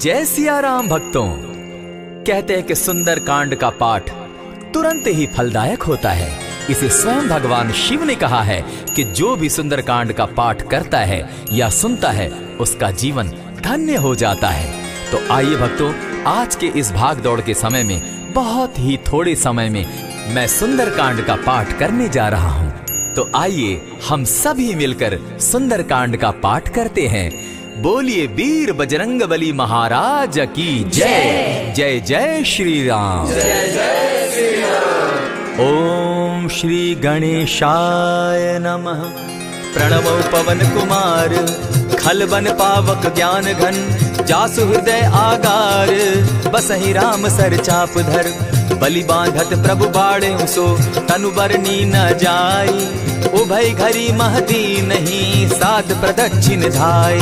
जय सिया राम भक्तों। कहते हैं कि सुंदर कांड का पाठ तुरंत ही फलदायक होता है। इसे स्वयं भगवान शिव ने कहा है कि जो भी सुंदर कांड का पाठ करता है या सुनता है उसका जीवन धन्य हो जाता है। तो आइए भक्तों, आज के इस भाग दौड़ के समय में बहुत ही थोड़े समय में मैं सुंदर कांड का पाठ करने जा रहा हूँ। तो आइए हम सभी मिलकर सुंदर कांड का पाठ करते हैं। बोलिए वीर बजरंगबली महाराज की जय। जय जय श्री राम। जय जय श्री राम। ओम श्री गणेशाय नमः। प्रणवो पवन कुमार खलबन पावक ज्ञान घन जासु हृदय आगार बसहि राम सर चाप धर बलि बांधत प्रभु बाड़े सो तनु बरनी न जाई उभय घरी महती नहीं साध प्रदक्षिण धाई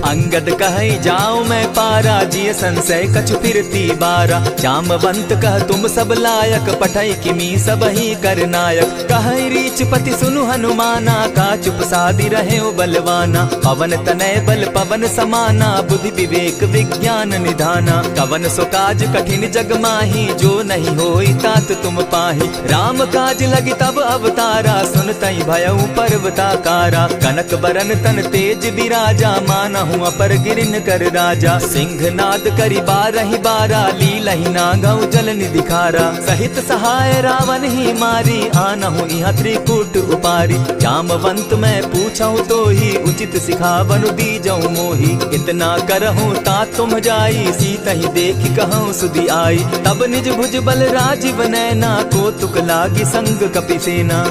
अंगद कहे जाओ मैं पारा जिय संशय कछु फिरती बारा जामवंत कह तुम सब लायक पठै किमी सब ही कर नायक कहे रीच पति सुनु हनुमाना का चुप सादी रहे बलवाना पवन तनय बल पवन समाना बुद्धि विवेक विज्ञान निधाना कवन सो काज कठिन जग माही जो नहीं होई तात तुम पाही राम काज लगी तब अवतारा सुन तई भयउ पर्वताकारा कनक बरन तन तेज विराजा माना अपर गिरिन कर राजा सिंह नाद करी बारहि बारा लीलहि नागौ जल निधिखारा सहित सहाय रावण ही मारी आनहु इह त्रिकूट उपारी जामवंत मैं पूछऊं तो ही उचित सिखावनु दीजऊं मोही इतना करहूं ता तुम जाई सीतहि देखि कहूं सुधि आई तब निज भुज बल राजीव नैना को तुक लागी संग कपिसेना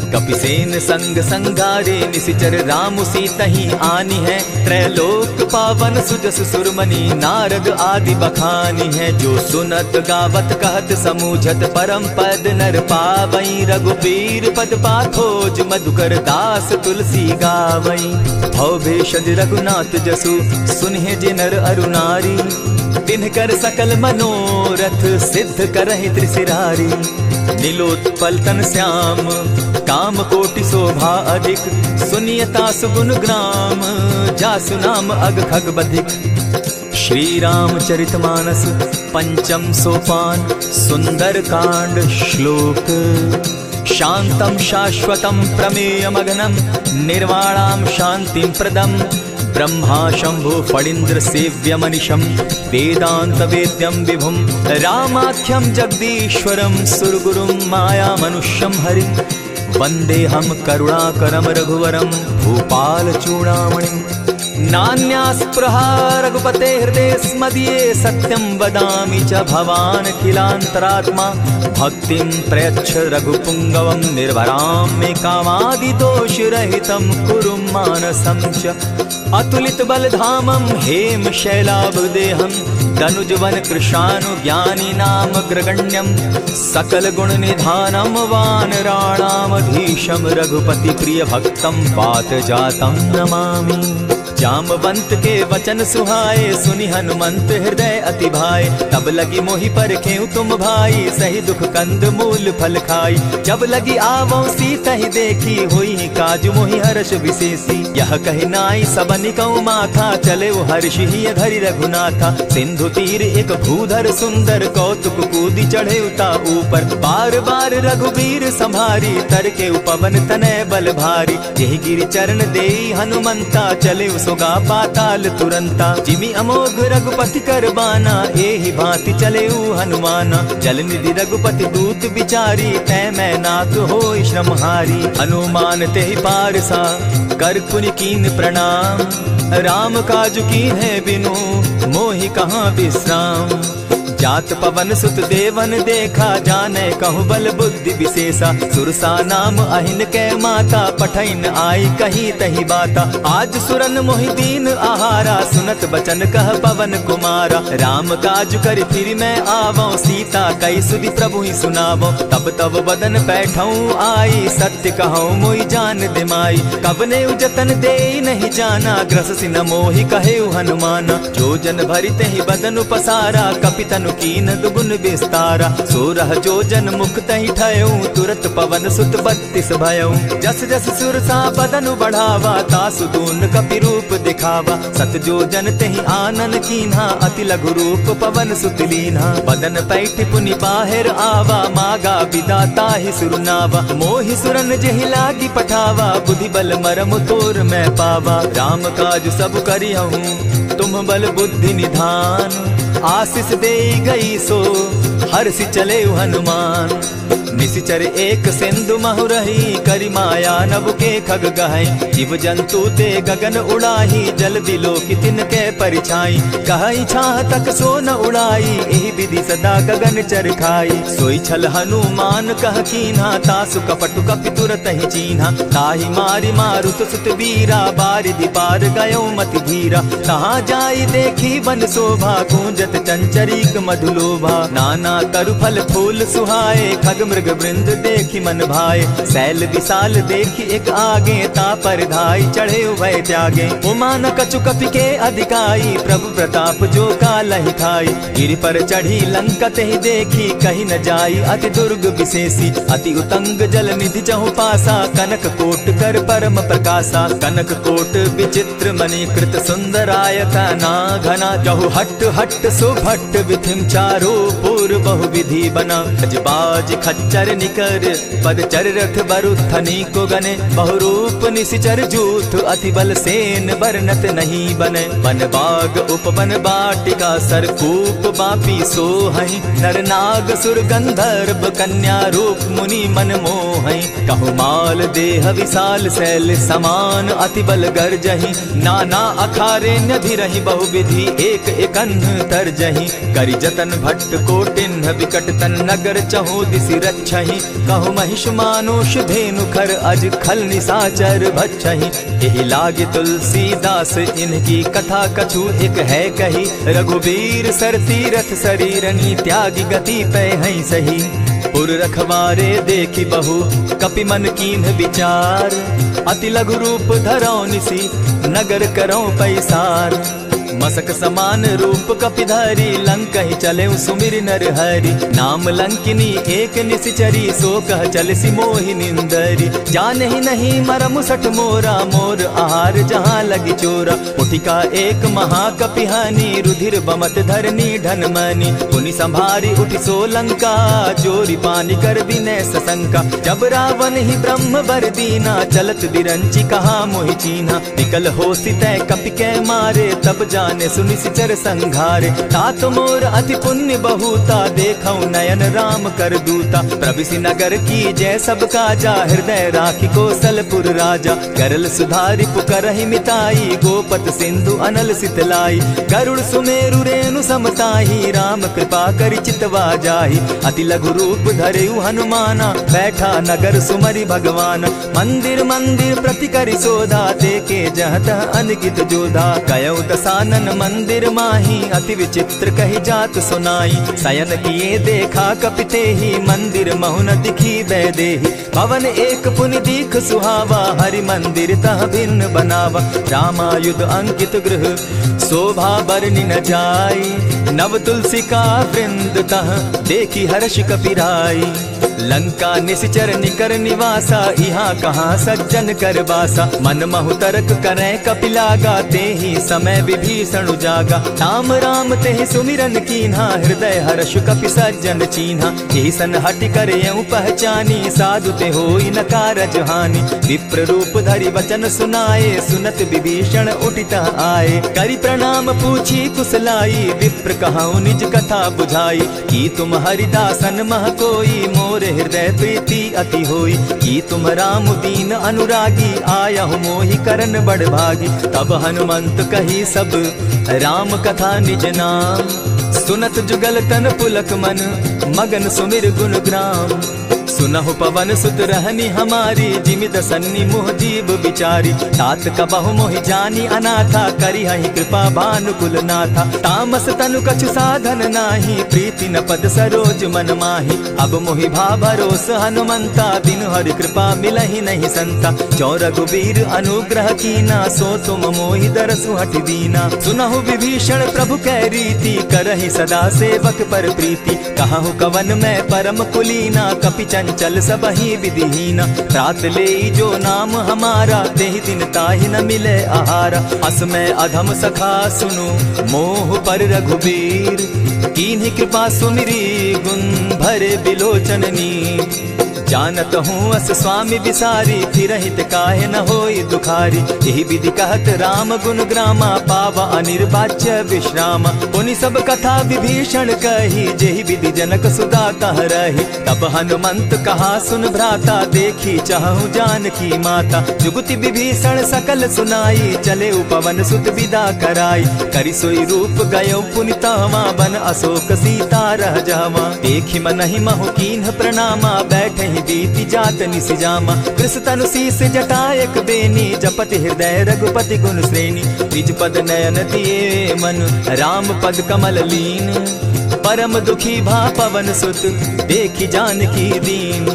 कपिसेन संग संगारे निसिचर राम सीतहि आनी है त्रैलोक पावन सुजस सुरमणि नारद आदि बखानी है जो सुनत गावत कहत समूझत परम पद नर पावई रघुबीर पद पाथोज मधुकर दास तुलसी गावई भव भेषज रघुनाथ जसु सुनहि जिनर अरुनारी तिनकर सकल मनोरथ सिद्ध करहि त्रिशिरारी नीलोत्पल तन श्याम काम कोटि शोभा अधिक सुनियता सुगुण ग्राम जासु नाम अग खग बधिक। श्री रामचरितमानस पंचम सोपान सुंदर कांड श्लोक शांतम शाश्वतम प्रमेयमगनम निर्वाणाम शांतिम प्रदम ब्रह्मा शंभु फणीन्द्र सेव्य मनिषम वेदांत वेद्यम विभुम रामाख्यम जगदीश्वरम सुरगुरुम माया मनुष्यम हरिम वंदे हम करुणाकरम रघुवरम भूपाल चूड़ामणिम नान्यास्पृहा रघुपते हृदय स्मदीये सत्यं वदामि च भवान् खिलान्तरात्मा भक्तिं प्रयच्छ रघुपुङ्गवं निर्भरां मे कामादिदोषरहितं कुरु मानसं च अतुलित बलधामं हेम शैलाभदेहं तनुजवन कृशानु ज्ञानी नाम ग्रगण्यं सकल गुण निधानं वानराणामधीशं रघुपति प्रिय भक्तं वात जातं नमामि। जामवंत के वचन सुहाए सुनि हनुमंत हृदय अति भाए तब लगी मोहि परखेउ तुम भाई सही दुख कंद मूल फल खाई जब लगी आवो सीतहि देखी होई काज मोहि हर्ष विशेषी यह कहि नाई सबनि कहु माथा चले वो हर्ष ही धरि रघुनाथा सिंधु तीर एक भूधर सुंदर कौतुक कूदी चढ़े उता ऊपर बार बार रघुबीर संभारी तर के उपवन तनय बल भारी यही गिरि चरण देई हनुमंता चले सोगा पाताल तुरंता जिमि अमोघ रघुपति कर बाना एहि भांति चले हनुमाना जल निधि रघुपति दूत बिचारी तै मैं नाथ होई श्रमहारी हनुमान तेहि पारसा कर पुनि कीन प्रणाम राम काज कीन है बिनु मोहि कहाँ विश्राम जात पवन सुत देवन देखा जाने कहु बल बुद्धि विशेषा सुरसा नाम अहिन के माता पठैन आई कही तही बाता आज सुरन मोहि दीन आहारा सुनत बचन कह पवन कुमारा राम काज कर फिर मैं आवो सीता कई सुधि प्रभु ही सुनावो तब तब बदन बैठऊं आई सत्य कहूँ मोहि जान दिमाई कब ने उजतन दे नहीं जाना ग्रस सिन मोहि कहे हनुमाना जो जन भरित ही बदन पसारा कपितन कीन दुगुन विस्तारा सोरह जो जन मुख तहि ठयऊं तुरत पवन सुत 32 भयऊं जस जस सुरसा बदनु बढ़ावा तासु दून कपि रूप दिखा देखावा। सत जो जन तेहि आनन कीन्हा, अति लघु रूप पवन सुत लीन्हा। बदन पैठ पुनि बाहिर आवा, मागा विदाता ही सुरनावा। मोहि सुरन जेहि लागी पठावा, बुद्धि बल मरम तोर मैं पावा। राम काज सब करिहूँ तुम बल बुद्धि निधान, आशीष दे गई सो हर्षि चले हनुमान। निशिचर एक सिंधु महु रही, करि माया नभ के खग गहई। जीव जंतु ते गगन उड़ाही, जल दिलो कि तिनके परिछाई। कहई छाह तक सो न उड़ाई, एहि विधि सदा गगन चर खाई। सोई छल हनुमान कह कीन्हा, तासु कपटु कपि तुरत ही चीन्हा। ताहि मारि मारुत सुत वीरा, बारिधि पार गयो मति धीरा। कहाँ जाई देखी वन शोभा, गूंजत चंचरीक मधुलोभा। नाना तरु फल फूल सुहाए, खग मृग वृंद देखी मन भाए। सैल विशाल देखी एक आगे, तापर धाई चढ़े उभय त्यागे। उमान कछु कपि के अधिकाई, प्रभु प्रताप जो कालहि खाई। गिरि पर चढ़ी लंका तेहि देखी, कहीं न जाई अति दुर्ग विशेषी। अति उतंग जल निधि चहु पासा, कनक कोट कर परम प्रकाशा। कनक कोट विचित्र मणि कृत सुंदरायत ना घना। जहु हट हट सुभट विधिम चारो पूर्व बहु विधि बना। खजबाज खच्चर निकर पद चर रथ बरुथनी को गने। बहुरूप निशिचर जूथ अति बल सेन बरनत नहीं बने। वन बाग उपवन बाटिका सरकूप बापी सोहई। नर नाग सुर गंधर्व कन्या रूप मुनि मन मोहई। कहु माल देह विशाल शैल समान, अति बल गर्जहि। नाना अखारे नधिरहि बहुविधि, एक एकन्ह तरजहि। करि जतन भट्ट कोटिन्ह विकट तन नगर चहु दिसि रक्षहि। कहु महिष मानुष धेनु खर, अज खल निशाचर भक्षहि। एहि लागे तुलसीदास इनकी कथा, कछु एक है कही। रघुबीर सर तीरथ शरीरनी, त्यागी गति पै हई सही। पुर रखवारे देखी बहु, कपि मन कीन्ह विचार। अति लघु रूप धरौ निसी, नगर करौ पैसार। मसक समान रूप कपिधारी, लंक ही चले सुमिर नर हरि। नाम लंकिनी एक निशिचरी, सो कह चल सी मोहि निंदरी। जाने ही नहीं मरम सठ मोरा, मोर आहार जहाँ लगी चोरा। उठिका एक महाकपिहानी, रुधिर बमत धरनी ढनमनी। पुनि संभारी उठि सो लंका, जोरी पानी कर विनय सशंका। जब रावण ही ब्रह्म बर दीना, चलत बिरंची कहा मोहि चीन्हा। निकल हो सितै कपि के मारे, तब जाने सुनि सिचर संघारे। तात मोर अति पुण्य बहुता, देखौ नयन राम कर दूता। प्रविशि नगर की जय सब काजा, हृदय राखी कौशलपुर राजा। गरल सुधारि पुकरहि मिताई, गोपत सिंधु अनल सितलाई। गरुड़ सुमेरु रेणु समताही, राम कृपा करि चितवा जाहि। अति लघु रूप धरेउ हनुमाना, बैठा नगर सुमरि भगवान। मंदिर मंदिर प्रति करि शोधा, देखे जहाँ तह अनगित जोधा। कयौ दसानन मंदिर माही, अति विचित्र कही जात सुनाई। शयन किए देखा कपिते ही, मंदिर महु न दिखी बैदेही। भवन एक पुनि दीख सुहावा, हरि मंदिर तह भिन्न बनावा। रामायुध अंकित गृह, शोभा बरनि न जाई। नव तुलसी का वृंद तह, देखी हर्ष कपिराई। लंका निशिचर निकर निवासा, यहाँ कहाँ सज्जन कर बासा। मन महु तर्क करें कपिलागा, तेहि समय विभीषण जागा। राम राम तेहि सुमिरन कीन्हा, हृदय हर्ष कपि सज्जन चीन्हा। एहि सन हटि कर यूं पहचानी, साधु ते होई न कारज हानि। विप्र रूप धरि वचन सुनाए, सुनत विभीषण उठित आए। करि प्रणाम पूछी कुशलाई, विप्र कहऊँ निज कथा बुझाई। कि तुम हरिदासन मह कोई, मोर हृदय प्रीति अति होई। कि तुम राम दीन अनुरागी, आयहु मोहि करन बड़ भागी। तब हनुमंत कही सब राम कथा निज नाम, सुनत जुगल तन पुलक मन, मगन सुमिर गुण ग्राम। सुनहु पवन सुत रहनी हमारी, जिमित सन्नी मुह जीव बिचारी। तात कबहु मोहि जानी अनाथा, करिहहि कृपा भानुकुल नाथा। तामस तनु कछु साधन नाही, प्रीति न पद सरोज मन माही। अब मोहि भा भरोस हनुमंता, बिनु हरि कृपा मिलहि नहीं संता। जो रघुबीर अनुग्रह कीना, सो तुम मोहि दरसु हठि दीना। सुनहु विभीषण प्रभु कै रीति, करहि सदा सेवक पर प्रीति। कहहु कवन मैं परम कुलीना, कपि चंचल सबहि विधिहीना। रात ले जो नाम हमारा, तेहि दिन ताहि न मिले आहारा। अस में अधम सखा सुनु, मोह पर रघुबीर। कीन्ही कृपा सुमिरी, गुण भरे बिलोचन नीर। जानत हूँ अस स्वामी बिसारी, फिरहित काहे न होई दुखारी। यही विधि कहत राम गुण ग्रामा, पावा अनिर्वाच्य विश्रामा। पुनि सब कथा विभीषण कही, जेहि विधि जनक सुता कह रही। तब हनुमंत कहा सुन भ्राता, देखी चाहूँ जानकी माता। जुगति विभीषण सकल सुनाई, चले उपवन सुत विदा कराई। करि सोई रूप गयो पुनि तहवा, बन अशोक सीता रह जावा। देखी मनहि महु कीन्ह प्रणामा, बैठे बीती जात निसिजामा। कृष तनु शीस जटा एक बेनी, जपति हृदय रघुपति गुण श्रेणी। निज पद नयन दिए मन, राम पद कमल लीन। परम दुखी भा पवन सुत, देखी जानकी दीन।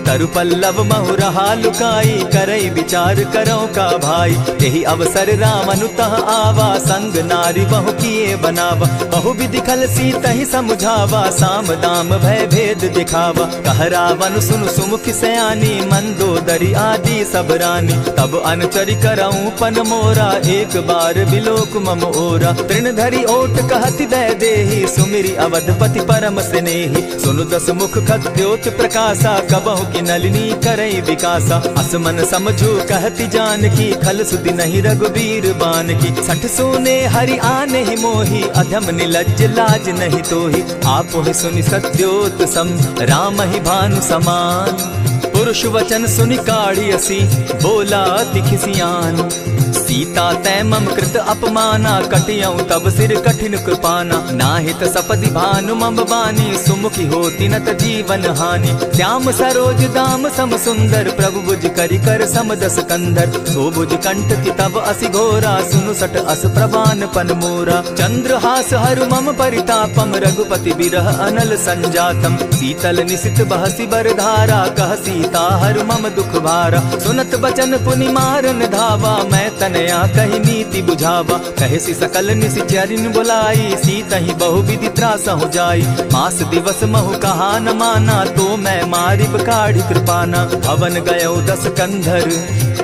तरु पल्लव महु रहा लुकाई, करई विचार करो का भाई। यही अवसर राम अनुतः आवा, संग नारी बहु किए बनावा। बहु विधि खल सीतहि समुझावा, साम दाम भय भेद दिखावा। कह रावण सुनु सुमुखि सयानी, मंदोदरी आदि सब रानी। तब अनुचरि करऊं पन मोरा, एक बार बिलोक मम ओरा। तृण धरि ओट कहति दय देहि, सुमिरि अवधपति परम स्नेही। सुनु दस मुख खद्योत प्रकाशा, कबहु की नलिनी करई विकासा। असमन समझो कहती जानकी, खल सुधि नहीं रघुबीर बान की। सठ सोने हरि आने ही मोही, अधम निलज्ज लाज नहीं तोही। आप ही सुनि सत्योत सम, राम ही भानु समान। पुरुष वचन सुनि काढ़ियसी, बोला अति खिसियान। सीता तै मम कृत अपमाना, कटियऊं तब सिर कठिन कृपाना। नाहित सपदि भानु मम बानी, सुमुखी होती नत जीवन हानि। श्याम सरोज दाम सम सुंदर, प्रभु भुज करि कर सम दस कंधर। सो भुज कंठ की तब असि घोरा, सुनु सट अस प्रवान पन मोरा। चंद्रहास हरु मम परितापम, रघुपति बिरह अनल संजातम। शीतल निशित बहसी बरधारा, कह सीता हरु मम दुख भारा। सुनत बचन पुनि मारन धावा, मैं तनया कही नीति बुझावा। कहे सकल निशिचरिन बुलाई, सीतहि बहु विधि त्रास हो जाई। मास दिवस महु कहा न माना, तो मैं मारिब काढ़ी कृपाना। भवन गयो दस कंधर,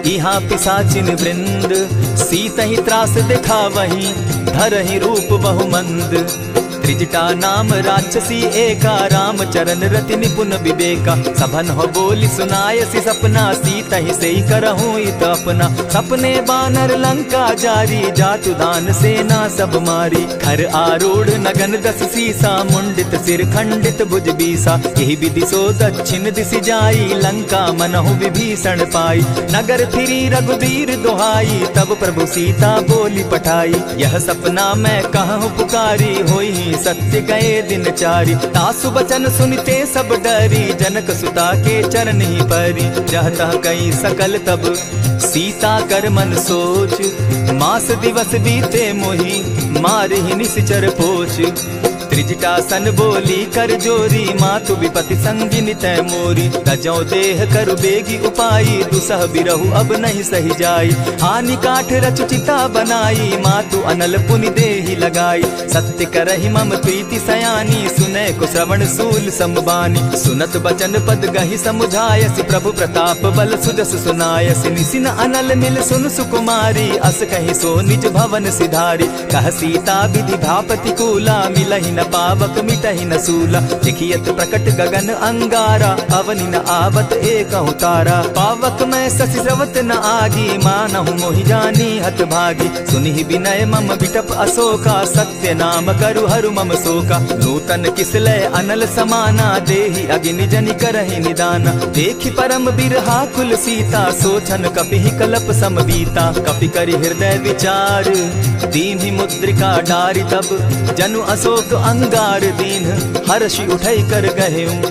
इहाँ पिशाचिन वृंद। सीतहि त्रास दिखावहि, धरहि रूप बहु मंद। त्रिजटा नाम राक्षसी एका, राम चरण रति निपुण विवेका। सभन हो बोली सुनायसी सपना, सीतहि सेई करहूँ इत अपना। सपने बानर लंका जारी, जातु दान सेना सब मारी। खर आरूढ़ नगन दस सीसा, मुंडित सिर खंडित भुज बीसा। यही विधि सो दक्षिण दिशि जाई, लंका मनहु विभीषण पाई। नगर फिरी रघुबीर दुहाई, तब प्रभु सीता बोली पठाई। यह सपना मैं कहूँ पुकारी, होई सत्य गए दिन चारी। तासु बचन सुनते सब डरी, जनक सुता के चरण ही परी। रहता कई सकल तब, सीता कर मन सोच। मास दिवस बीते मोही, मारहि निश्चर पोच। त्रिजटा सन बोली कर जोरी, मातु विपति संगिनी तै मोरी। तजौ देह करु बेगी उपाई, दुसह बिरहु अब नहीं सही जाई। हानि काठ रच चिता बनाई, मातु अनल पुनि देहि लगाई। सत्य करहि मम प्रीति सयानी, सुनै को श्रवण सूल संबानी। सुनत बचन पद गहि समुझायसि, प्रभु प्रताप बल सुजस सुनायसि। निसिन अनल मिल सुन सुकुमारी, अस कहि सो निज भवन सिधारी। कह सीता विधि भापति कूला, मिलहि न पावक मिटहि न सूला। देखियत प्रकट गगन अंगारा, अवनि न आवत एक तारा। पावक मैं शशि स्रवत न आगी, मानहु मोहि जानी हत भागी। सुनिहि विनय मम बिटप अशोका, सत्य नाम करु हरु मम शोका। नूतन किसलय अनल समाना, देहि अगिनि जनि करहि निदाना। देखि परम बिरहा कुल सीता, सोचन कपिहि कलप सम बीता। कपि करि हृदय विचार, दीन्हि मुद्रिका डारि। तब जनु अशोक अंगार दीन, हर्षि उठई कर गहेऊं।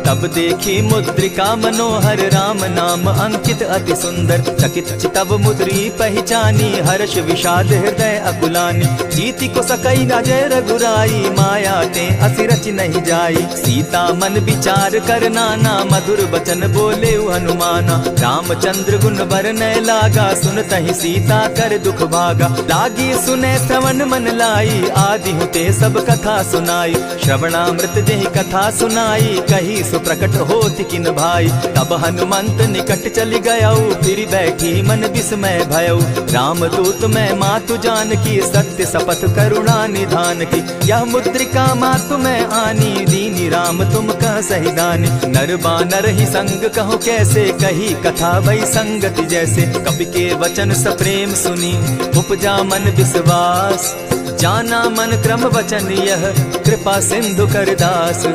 तब देखी मुद्रिका मनोहर, राम नाम अंकित अति सुंदर। चकित चितव मुद्री पहचानी, हर्ष विषाद हृदय अकुलानी। जीति को सकई राजय रघुराई, माया ते असि रचि नहीं जाई। सीता मन विचार कर नाना, मधुर बचन बोले हनुमाना। रामचंद्र गुण बरनय लागा, सुनतहि सीता कर दुख भागा। लागी सुने श्रवण मन लाई, आदि होते सब कथा सुनाई। श्रवणामृत जेहि कथा सुनाई, कही सो प्रकट होति किन भाई। तब हनुमंत निकट चली गयऊ, फिर बैठी मन विस्मय भयऊ। राम दूत मैं मातु जान की, सत्य शपथ करुणा निधान की। यह मुद्रिका मातु मैं आनी, दीनी राम तुम कह सही दानी। नर बानर ही संग कहो कैसे, कही कथा वही संगति जैसे। कपि के वचन सप्रेम सुनी, उपजा मन विश्वास। जाना मन क्रम वचन यह, कृपा सिंधु करदास।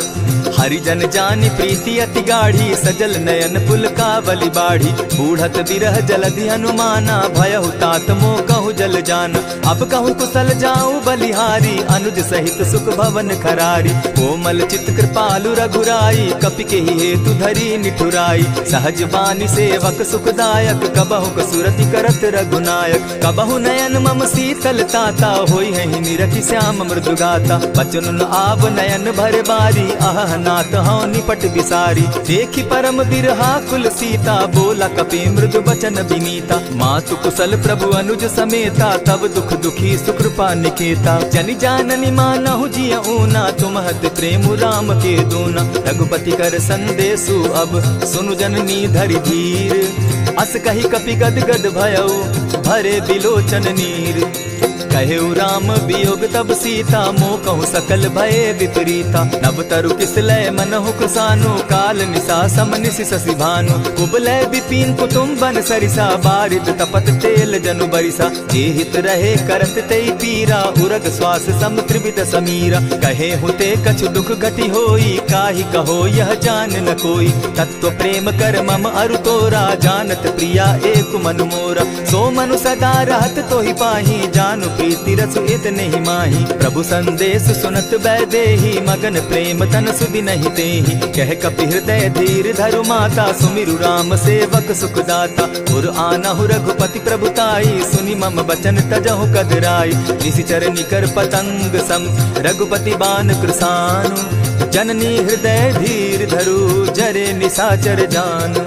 हरिजन जानि प्रीति अति गाढ़ी, सजल नयन पुलकावली बाढ़ी। बूढ़त विरह जलधि हनुमाना, भयहु तात मोह कहु जल जाना। अब कहूँ कुशल जाऊँ बलिहारी, अनुज सहित सुख भवन खरारी। कोमल चित कृपालु रघुराई, कपि के ही हेतु धरी निठुराई। सहज बानी सेवक सुखदायक, कबहु कसुरति करत रघुनायक। कबहु नयन मम शीतल ताता, होई है निरखि श्याम मृदु गाता। बचन आव नयन भर बारी, आह नाथ हौ निपट बिसारी। देखी परम बिरहा कुल सीता, बोला कपि मृदु बचन विनीता। मातु कुशल प्रभु अनुज समेता, तब दुख दुखी सुकृपा निकेता। जनि जाननि मानहु जिय ऊना, तुम हत प्रेम राम के दूना। रघुपति कर संदेशु अब, सुनु जननी धरि धीर। अस कही कपि गद गद भयऊ, भरे बिलोचन नीर। कहेउ राम वियोग तब सीता, मोह कहूँ सकल भये विपरीता। नव तरु किसलय मनहु कृसानु, काल निशा सम निशि शशि भानु। कुबलय विपिन कुटुम्बन सरिसा, बारिद तपत तेल जनु बरिसा। जे हित रहे करत तेई पीरा, उरग श्वास सम त्रिविध समीरा। कहे हुते कछु दुख घटी होई, काहि कहो यह जान न कोई। तत्व प्रेम कर मम अरु तोरा, जानत प्रिया एक मनु मोरा। सो मनु सदा रहत तोहि पाही, जानु प्रीति रसु इतने ही माही। प्रभु संदेश सुनत बैदेही, मगन प्रेम तन सुधि नहीं तेहि। कह कपि हृदय धीर धरु माता, सुमिरु राम सेवक सुखदाता। उर आनहु रघुपति प्रभुताई, सुनि मम बचन तजहु कदराई। निशिचर निकर पतंग सम, रघुपति बान कृसानु। जननी हृदय धीर धरु, जरे निशाचर जान।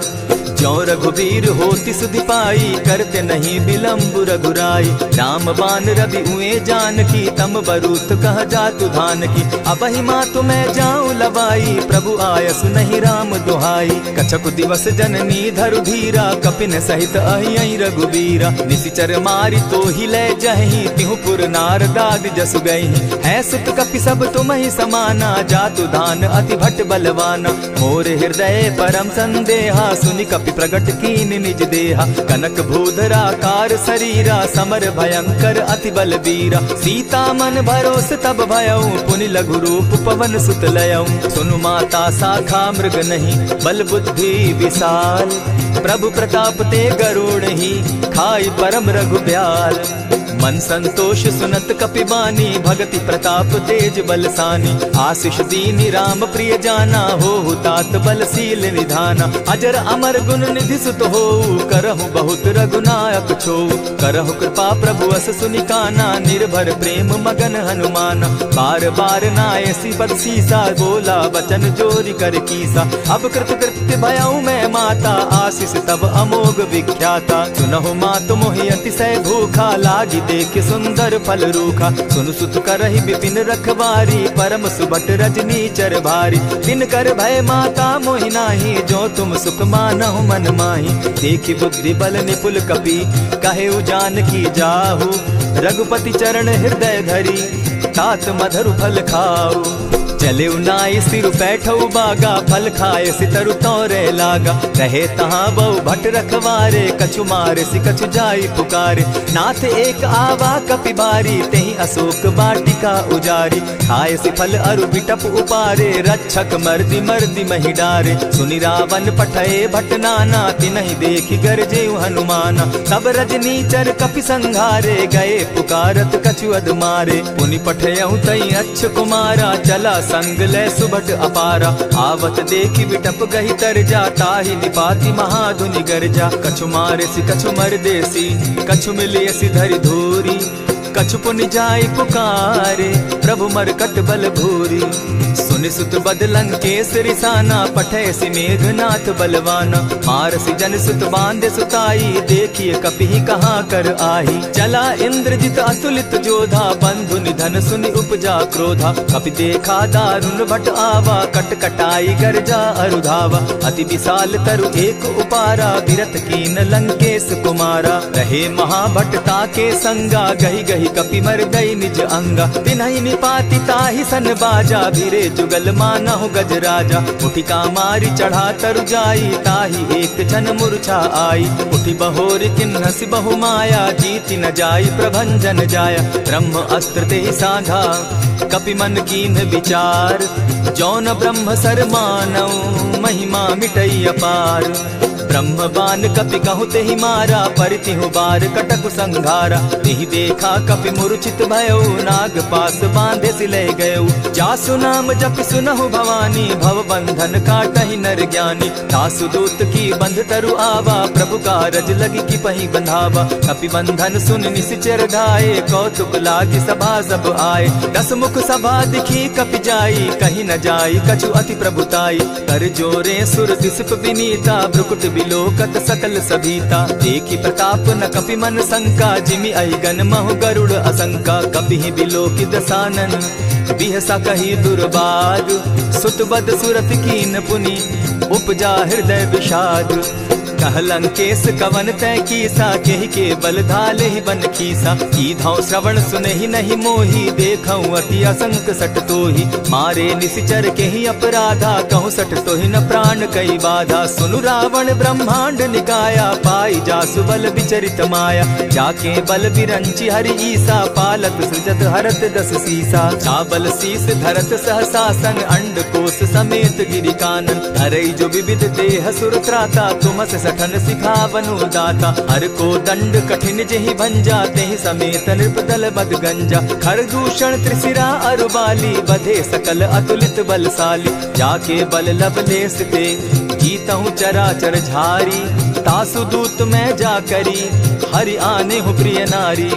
ज्यों रघुबीर होति सुधि पाई, करते नहीं विलम्ब रघुराई। राम बान रवि उए जानकी, तम बरूत कह जातु धान की। अबहि मातु मैं जाऊं लवाई, प्रभु आयसु नहीं राम दुहाई। कछक दिवस जननी धरु धीरा, कपिन सहित अहि रघुबीरा। निशिचर मारी तो ही ले जहि, तिहु पुर नार दाद जसु गई। है सुत कपि सब तुम ही समाना, जातु धान अति भट बलवाना। मोर हृदय परम संदेहा, सुनि कपि प्रगट कीन निज देहा। कनक भूधरा कार शरीरा, समर भयंकर अति बलबीरा। सीता मन भरोस तब भयऊ, पुनि लघु रूप पवन सुत लयऊ। सुनु माता शाखा मृग नहीं, बल बुद्धि विशाल। प्रभु प्रताप ते गरुड़ ही, खाई परम रघुब्याल। मन संतोष सुनत कपि बानी, भगति प्रताप तेज बलसानी। आशीष दीनी राम प्रिय जाना, हो तात बलशील निधाना। अजर अमर गुण निधि सुत हो, करहु बहुत रघुनायक छो। करहु कृपा प्रभु अस सुनिकाना, निर्भर प्रेम मगन हनुमाना। बार बार नायसी पद सीसा, बोला वचन जोरि कर कीसा। अब कृत कृत्य भयऊ मैं माता, आशीष तब अमोघ विख्याता। सुनहु मातु मोहि अतिशय भूखा, लागी देख सुंदर फल रूखा। सुन सुत करहि विपिन रखवारी, परम सुबट रजनी चर भारी। दिन कर भय माता मोहि नाही, जो तुम सुख मानहु मन माही। देखि बुद्धि बल निपुल कपि, कहेउ जानकी जाहु। रघुपति चरण हृदय धरी, तात मधुर फल खाऊ। चले नाई सिर बैठऊ बागा, फल खाए सितरु तोरे लागा। रहे तहाँ बहु भट रखवारे, कछु मारे सि कछु जाई पुकारे। नाथ एक आवा कपि बारी, तेहि अशोक बाटिका उजारी। खाए सि फल अरु बिटप उपारे, रक्षक मर्दि मर्दि महि डारे। सुनि रावण पठए भट नाना, तिनहि देखि गरजेउ हनुमाना। सब रजनीचर कपि संघारे, गए पुकारत कछु अधमारे। पुनि पठयउ तई अच्छ कुमारा, चला संग ले सुभट अपारा। आवत देखि बिटप गहि तर जा, ताहि निपाति महाधुनि गर्जा। कछु मारे सि कछु मरदेसी, कछु मिले सि धरि धूरी। कछु पुनि जाई पुकारे, प्रभु मरकट बल भूरी। सुनि मुनिसुत बदलंकेश रिसाना, पठै सि मेघनाथ बलवाना। मारसि जन सुत बांधे सुताई, देखिए कपि कहाँ कर आही। चला इंद्रजित अतुलित जोधा, बंधु निधन सुनि उपजा क्रोधा। कपि देखा दारुण भट आवा, कट कटाई गर्जा अरुधावा। अति विशाल तरु एक उपारा, विरत कीन लंकेश कुमारा। रहे महाभट ताके संगा, गही गही कपि मर गई निज अंगा। तिन्हि निपाति ताहि सन बाजा, भिरे जुगल मानहु गजराजा। उठिका मारी चढ़ा तरु जाई, ताहि एक क्षण मूर्छा आई। उठि बहोर किन्हसि बहु माया, जीति न जाई प्रभंजन जाया। ब्रह्म अस्त्र ते साधा, कपि मन कीन विचार। जौन ब्रह्म सर मानौ, महिमा मिटई अपार। ब्रह्म बान कपि कहु तेहि मारा, परितिहु बार कटकु संघारा। तेहि देखा कपि मूर्छित भयउ, नाग पास बांधे सिले गयउ। जासु नाम जपि सुनहु भवानी, भव बंधन काटहि नर ज्ञानी। तासु दूत की बंध तरु आवा, प्रभु कारज लगी कि पहि बंधावा। कपि बंधन सुन निसिचर धाये, कौतुक लागी सभा सब आए। दस मुख सभा दिखी कपि जाई, कहीं न जाई कछु अति प्रभुताई। कर जोरे सुर दिसप विनीता, भ्रुकुट बिलोकत सकल सभीता। देखी प्रताप न कपि मन शंका, जिमि अहिगन महु गरुड़ असंका। कपि बिलोकि दसानन, बिहसा कही दुर्बाद। सुत बद सुरत कीन पुनि, उपजा हृदय विषाद। कह लंकेश कवन तै कीसा, केहि के बल धाले ही बन खीसा। कीधौ श्रवण सुनहि नहीं मोही, देखऊं अति असंक सट तोही। मारे निसिचर केहि अपराधा, कहूँ सट तोहि न प्राण कई बाधा। सुनु रावण ब्रह्मांड निकाया, पाई जासु बल विचरित माया। जाके बल बिरंचि हरि ईसा, पालत सृजत हरत दस सीसा। चाबल शीस धरत सहसासन, अंड कोश समेत गिरि कानन। धरई जो विविध देह सुर त्राता, तुमस सठन सिखावनु दाता। हर को दंड कठिन जेहि भंजा, तेहि समेत नृपदल बद गंजा। खरदूषण त्रिशिरा अरुबाली, बधे सकल अतुलित बलशाली। जाके बल लवलेस ते, जीतहु चराचर झारी। तासु दूत मैं जा करी, हरि आने हूँ प्रिय नारी।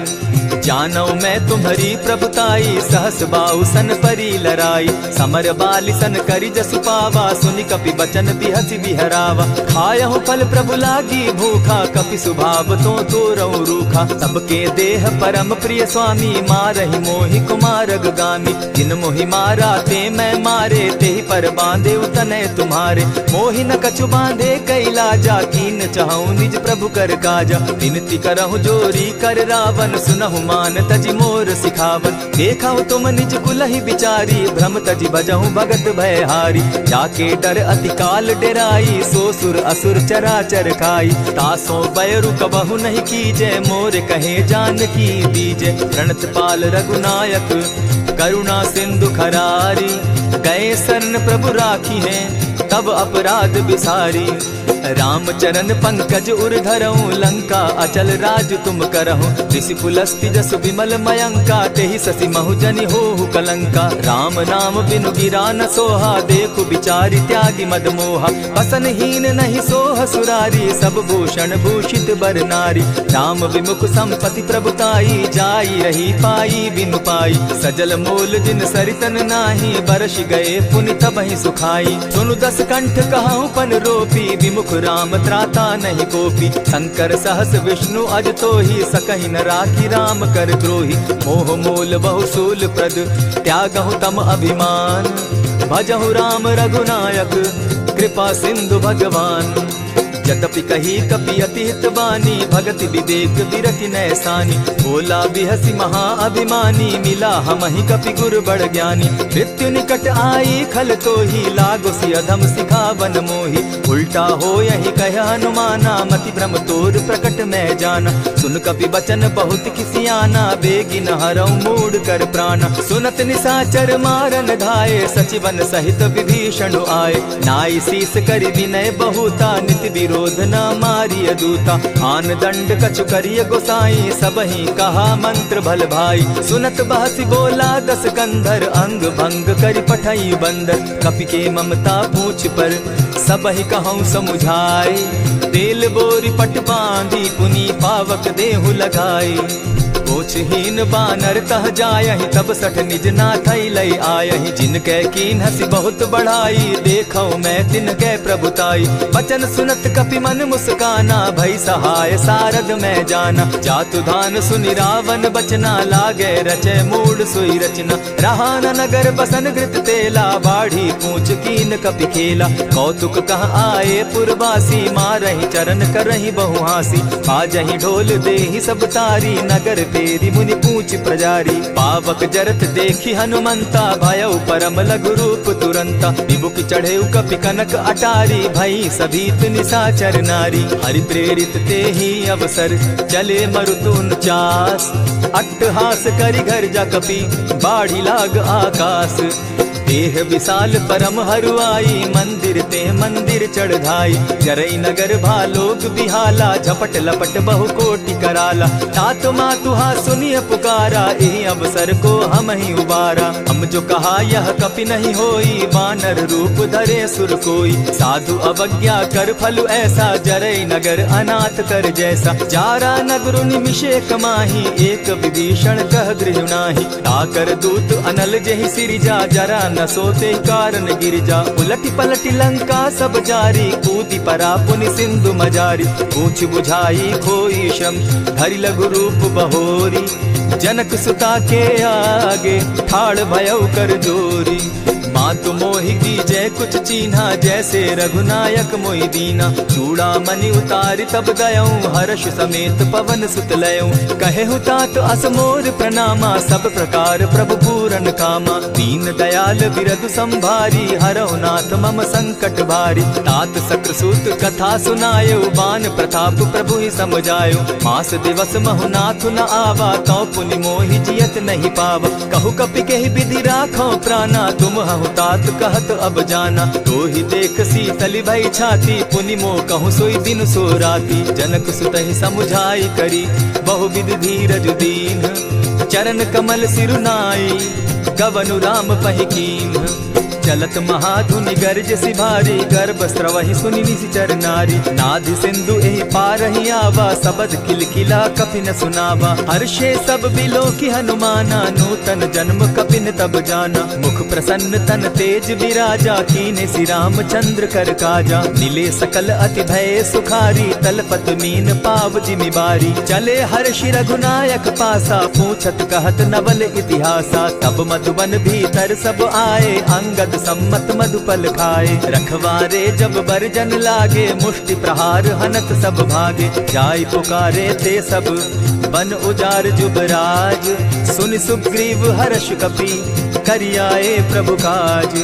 जानौ मैं तुम्हारी प्रभुताई, सहस बाहु सन परी लराई। समर बाली सन करी जसु पावा, सुनि कपि बचन बिहसि बिहरावा। खायहु फल प्रभु लागी भूखा, कपि सुभाव तो तोरऊ रूखा। सबके देह परम प्रिय स्वामी, मारहि मोहि कुमारग गामी। जिन मोहि मारा ते मैं मारे, तेहि पर बांधे उतनय तुम्हारे। मोहि न कछु बांधे कैलाजा, कीन चाहूं निज प्रभु कर काजा। विनती करहु जोरी कर रावण, सुनहु मान तजि मोर सिखावन। देखाओ तुम निज कुलहि बिचारी, भ्रम तजि भजहु भगत भयहारी। जाके डर अति काल डेराई, सो सुर असुर चराचर खाई। तासो बैरु कबहु नहीं कीजे, मोर कहे जानकी दीजे। प्रणत पाल रघुनायक, करुणा सिंधु खरारी। गए शरण प्रभु राखी है, तब अपराध बिसारी। रामचरण पंकज उर धरऊं, लंका अचल राज तुम करहु। ऋषि पुलस्ति जस विमल मयंका, तेहि ससि महु जनि होहु कलंका। राम नाम बिनु गिरा न सोहा, देखु बिचारी त्यागी मद मोहा। बसन हीन नहीं सोह सुरारी, सब भूषण भूषित बर नारी। राम विमुख संपति प्रभुताई, जाई रही पाई बिनु पाई। सजल मोल जिन सरितन नाही, बरस गए पुनि तबहि सुखाई। सुनु दस कंठ कहूँ पन रोपी, विमुख राम त्राता नहीं कोपी। शंकर सहस विष्णु अज तो ही, सकहि न राखी राम कर द्रोही। मोह मोल बहु सूल प्रद, त्यागहु तम अभिमान। भजहु राम रघुनायक, कृपा सिंधु भगवान। यद्यपि कही कपि अति हितवानी, भगति विवेक विरति नैसानी। भोला बिहसी महा अभिमानी, मिला हमहि कपि गुर बड़ ज्ञानी। मृत्यु निकट आई खल तो ही, लागो सि अधम सिखावन मोही। उल्टा हो यही कह हनुमाना, मति भ्रम तोर प्रकट मैं जाना। सुन कपि बचन बहुत किसियाना, बेगी न हरऊ मूड कर प्राणा। सुनत निसाचर मारन धाये, सचिवन सहित विभीषण आए। नाई शीस करि विनय बहुता, नित विरोध न मारिय दूता। आन दंड कछु करिय गोसाई, सबहि कहा मंत्र भल भाई। सुनत बहसी बोला दस कंधर, अंग भंग करि पठई बंदर। कपि के ममता पूछ पर, सबहि कहूँ समुझाई। तेल बोरी पट बांधी, पुनि पावक देहु लगाई। पूछहीन बानर तह जायहि तब सठ निज नाथ लई आयहि जिनके कीन हसी बहुत बढ़ाई देखो मैं तिनके प्रभुताई बचन सुनत कपि मन मुस्काना भई सहाय सारद में जाना जातु धान सुनि रावण बचना लागे रचे मूड सोई रचना रहा न नगर बसन घृत तेला बाढ़ी पूछ कीन कपि खेला कौतुक कह आए पुरवासी मारहि चरण करहि बहु हासी बाजहि ढोल देहि सब तारी नगर तेरी मुनि पूछ प्रजारी पावक जरत देखी हनुमंता भयउ परम लघु रूप तुरंता विमुख चढ़े कपि कनक अटारी भई सभीत निशाचर नारी हरि प्रेरित ते ही अवसर चले मरुतुन चास अट्टहास करि घर जा कपि बाढ़ी लाग आकाश देह विशाल परम हरुआई मंदिर ते मंदिर चढ़ाई जरई नगर भालोग बिहाला झपट लपट बहु कोटि कराला तात मातुहा सुनिय पुकारा यही अवसर को हम ही उबारा हम जो कहा यह कपि नहीं होई वानर रूप धरे सुर कोई साधु अवज्ञा कर फल ऐसा जरई नगर अनाथ कर जैसा जारा नगर निमिषे कमाही एक विभीषण कह गृह नाही ताकर दूत अनल जहि सिरिजा जरा न सोते कारण गिरजा उलटी पलटी लंका सब जारी कूदी परा पुनि सिंधु मजारी पूछ बुझाई खोई श्रम धरि लघु रूप बहोरी जनक सुता के आगे ठाड़ भयउ कर जोरी मातु मोहि की जय कुछ चीन्हा जैसे रघुनायक मोहि दीना चूड़ा मणि उतारि तब दयऊं हर्ष समेत पवन सुत लयऊं कहे तात असमोर प्रणामा सब प्रकार प्रभु पूरन कामा दीन दयाल बिरदु संभारी हरहु नाथ मम संकट भारी तात सक्रसूत कथा सुनायो बान प्रताप प्रभु ही समझायो मास दिवस महु नाथ न आवा तो पुनि मोहि जियत नहीं पावा कहु कपि केहि विधि राखो प्राणा तुम हहु तात कहत अब जाना तो ही देख शीतल भई छाती पुनि मो कहूँ सोई दिन सो राती जनक सुतहि समुझाई करी बहु विधि धीरज दीन चरण कमल सिरुनाई गवनु राम पहि कीन चलत महाधुनि गर्ज सिभारी गर्भ स्रवहि सुनि निशिचर नारी नाधि सिंधु एहि पारहि आवा सबद किलकिला कपि न सुनावा हर्षे सब बिलो की हनुमाना नूतन जन्म कपिन तब जाना मुख प्रसन्न तन तेज विराजा कीने श्री रामचंद्र कर काजा मिले सकल अति भय सुखारी तलपत मीन पाव जिमि बारी चले हर्षि रघुनायक पासा पूछत कहत नवल इतिहासा तब मधुबन भीतर सब आए अंगद सम्मत मधुपल खाए रखवारे जब बरजन लागे मुष्टि प्रहार हनत सब भागे जाय पुकारे ते सब बन उजार जुबराज सुनि सुग्रीव हर्ष कपि करियाए प्रभु काज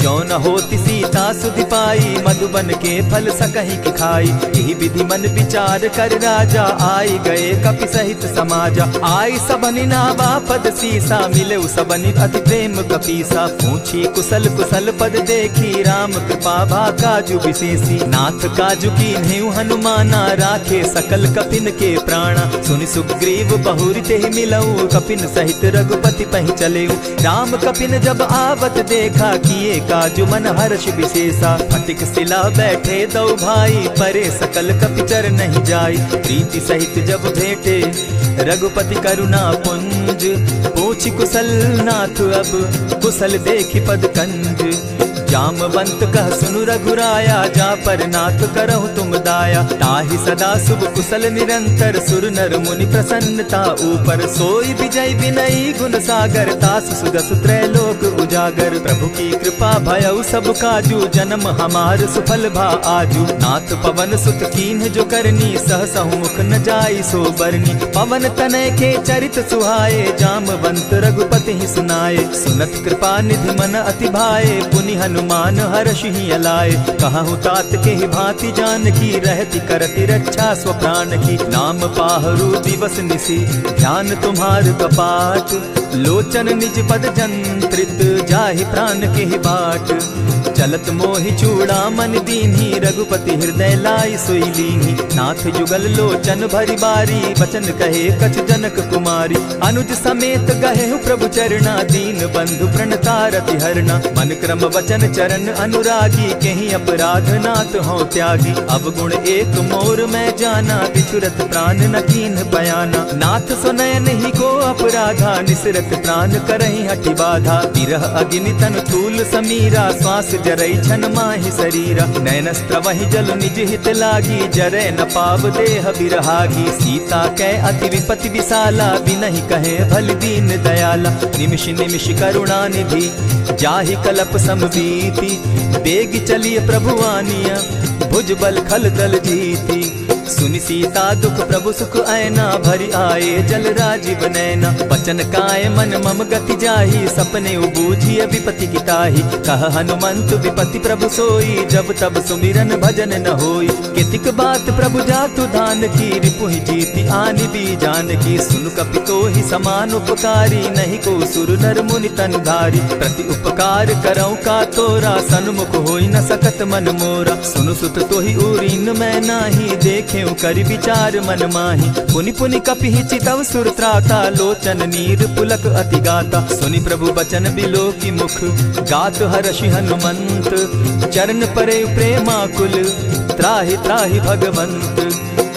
जो न होती सीता सुधि पाई मधुबन के फल सकहि की खाई यही विधि मन विचार कर राजा आई गए कपि सहित समाजा आई सबनि नावा पद सीसा मिले सबनि अति प्रेम कपीसा पूछी कुशल कुशल पद देखी राम कृपा भा काजु विशेषी नाथ काजु की नेउ हनुमाना राखे सकल कपिन के प्राणा सुनि सुग्रीव बहुरी ते मिलऊ कपिन सहित रघुपति पहि चलेऊ राम कपिन जब आवत देखा किए काजु मन हर्ष विशेषा फटिक सिला बैठे दो भाई परे सकल कपिचर नहीं जाई प्रीति सहित जब भेटे रघुपति करुणा पुंज पूछी कुशल नाथ अब कुशल देखी पद कंज जामवंत कह सुनु रघुराया जा पर नाथ करहु तुम दाया ताहि सदा शुभ कुशल निरंतर सुर नर मुनि प्रसन्नता ऊपर सोई विजय विनयी गुण सागर तास सुदस त्रैलोक उजागर प्रभु की कृपा भयउ सब काजू जन्म हमार सुफल भा आजू नाथ पवन सुत कीन्ह जो करनी सहसहु मुख न जाई सो बरनी पवन तनय के चरित सुहाए जामवंत रघुपति ही सुनाए सुनत कृपा निधि मन अति भाए पुनि हनुमान हर्षि ही अलाए कहूँ तात के ही भांति जान की रहती करती रक्षा स्व प्राण की नाम पाहरु दिवस निसी ध्यान तुम्हार कपाट लोचन निज पद जंत्रित जाहि प्राण के ही बाट चलत मोहि चूड़ा मन दीन्ही, रघुपति हृदय लाई सोई लीन्ही। नाथ जुगल लोचन भरी बारी, बचन कहे कछ जनक कुमारी। अनुज समेत गहे प्रभु चरणा, दीन बंधु प्रणतारति हरना। मन क्रम वचन चरण अनुरागी, कहीं अपराध नाथ हो त्यागी। अब गुण एक मोर मैं जाना, बिछुरत प्राण न कीन्ह बयाना। नाथ सुनयन ही को अपराधा, निसरत प्राण करहि हठि बाधा। विरह अग्नि तन तूल समीरा, श्वास जरई छन माहि शरीरा। नैनस्त्र वही जल निज हित लागी, जरै न पाव देह बिरहागी। सीता कै अति विपति विशाला, बिनहि कहे भल दीन दयाला। निमिष निमिष करुणा निधि, जाहि कलप समबीति। बेग चलिए प्रभु आनिया, भुज बल खल दल जीती। सुनि सीता दुख प्रभु सुख ऐना, भरी आए जल राजीव नैना। बचन काय मन मम गति जाहि, सपने बूझिए विपति की ताहि। कह हनुमंत विपति प्रभु सोई, जब तब सुमिरन भजन न होई। कितिक बात प्रभु जातु धान की, रिपुहि जीति आनि भी जान की। सुन कपितोहि समान उपकारी, नहीं को सुर नर मुनि तन धारी। प्रति उपकार करऊँ का तोरा, सन्मुख होई न सकत मन मोरा। सुनु सुत तोहि उरीन मैं नाही, देखे करि विचार मन माही। पुनि पुनि कपिहि चितव सुर त्राता, लोचन नीर पुलक अति गाता। सुनि प्रभु बचन बिलो की मुख, गात हर्षि हनुमंत। चरण परे प्रेमाकुल, त्राहि त्राहि भगवंत।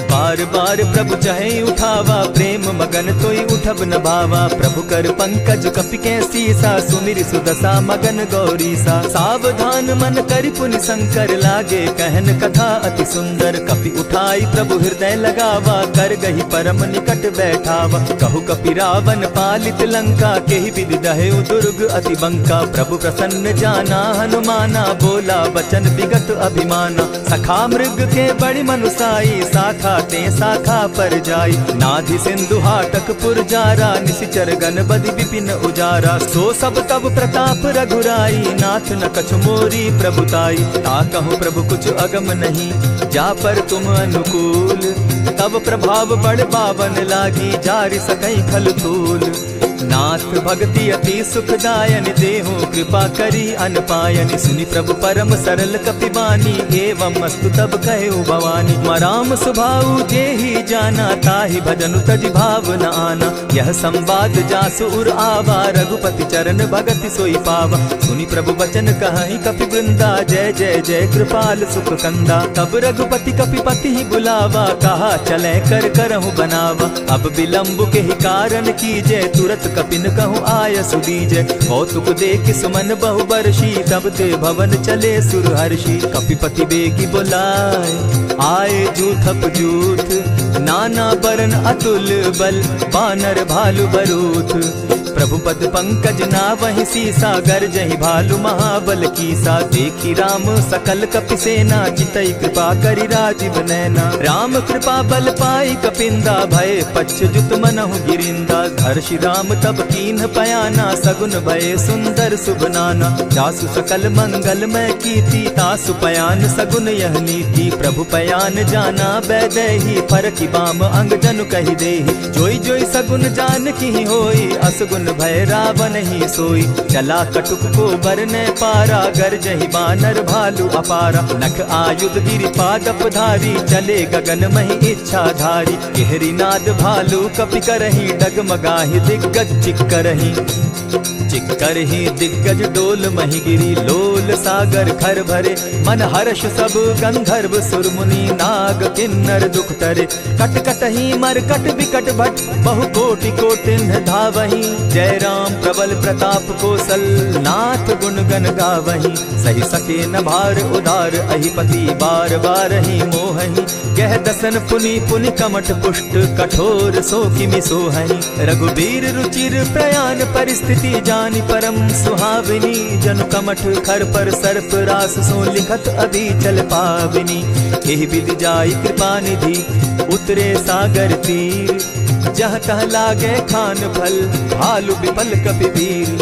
बार बार प्रभु चाहे उठावा, प्रेम मगन तोई उठब न भावा। प्रभु कर पंकज कपि के सीसा, सुमिर सुदशा मगन गौरीसा। सावधान मन करि पुनि शंकर, लागे कहन कथा अति सुंदर। कपि उठाई प्रभु हृदय लगावा, कर गही परम निकट बैठावा। कहु कपि रावण पालित लंका, केहि विधि दहेउ दुर्ग अति बंका। प्रभु प्रसन्न जाना हनुमाना, बोला बचन विगत अभिमाना। सखा मृग के बड़ी मनुसाई, साखा ते शाखा पर जाई। नाधि सिंधु हाटक पुर जारा, निशिचर गण बदि विपिन उजारा। सो सब तब प्रताप रघुराई, नाथ न कछु मोरी प्रभुताई। ताकहु प्रभु कुछ अगम नहीं, जा पर तुम अनुकूल। तब प्रभाव बड़ पावन लागी, जारि सकई खल तूल। नाथ भक्ति अति सुखदायन, देहु कृपा करी अनपायन। सुनि प्रभु परम सरल कपिबानी, एवं अस्तु तब कहु भवानी। राम सुभाऊ जेहि जाना, ताहि भजनु तजि भाव न आना। यह संवाद जासु उर आवा, रघुपति चरण भगति सोई पावा। सुनि प्रभु बचन कहि कपि वृंदा, जय जय जय कृपाल सुख कंदा। तब रघुपति कपिपति ही बुलावा, कहा चले कर करहु बनावा। अब विलंब के ही कारण कीजय, तुरत कपिन कहूँ आय सुदीजय। कौतुक देख सुमन बहु बरसी, तब ते भवन चले सुर हर्षि। कपिपति बेगी बुलाए, आए जूथप जूथ। नाना बरन अतुल बल, बानर भालु बरूथ। प्रभु पद पंकज नावहि सीसा, गरजहि भालु महाबल कीसा। देखी राम सकल कपि सेना, चितई कृपा करि राजीव नैना। राम कृपा बल पाई कपिंदा, भय पच्चजुत मनहु गिरिंदा। हर्षि राम तब कीन्ह पयाना, सगुन भय सुंदर शुभ नाना। जासु सकल मंगलमय कीर्ति, तासु पयान सगुन यह नीति। प्रभु पयान जाना बैदेही, फरकि बाम अंग जनु कहि देहि। जोई जोई सगुन जान की होई, असगुन भय रावण ही सोई। चला कटुक को बरने पारा, गरजहि बानर भालु अपारा। नख आयुध गिरि पादप धारी, चले गगन महि इच्छा धारी। केहरी नाद भालु कपि करहि, डगमगाहि दिग्गज चिक्करहि। चिक्करहि दिग्गज डोल महि गिरी, लोल सागर खर भरे। मन हर्ष सब गंधर्व सुर मुनि, नाग किन्नर दुख तरे। कट कटहि मरकट विकट भट, बहु कोटि कोटिन्ह धावहि। जय राम प्रबल प्रताप कौशल, नाथ गुण गण गावहि। सही सके न भार उदार, अहिपति बार बार ही मोहहि। कह दसन पुनि पुनि कमठ पुष्ट, कठोर सो किमि सोहहि। रघुबीर रुचिर प्रयाण परिस्थिति, जानि परम सुहाविनी। जनु कमठ खर पर सर्प रास, सो लिखत अभी चल पाविनी। एहि विधि जाई कृपा निधि, उतरे सागर तीर। जहाँ तह लागे खान फल, भालु विपल कपि वीर।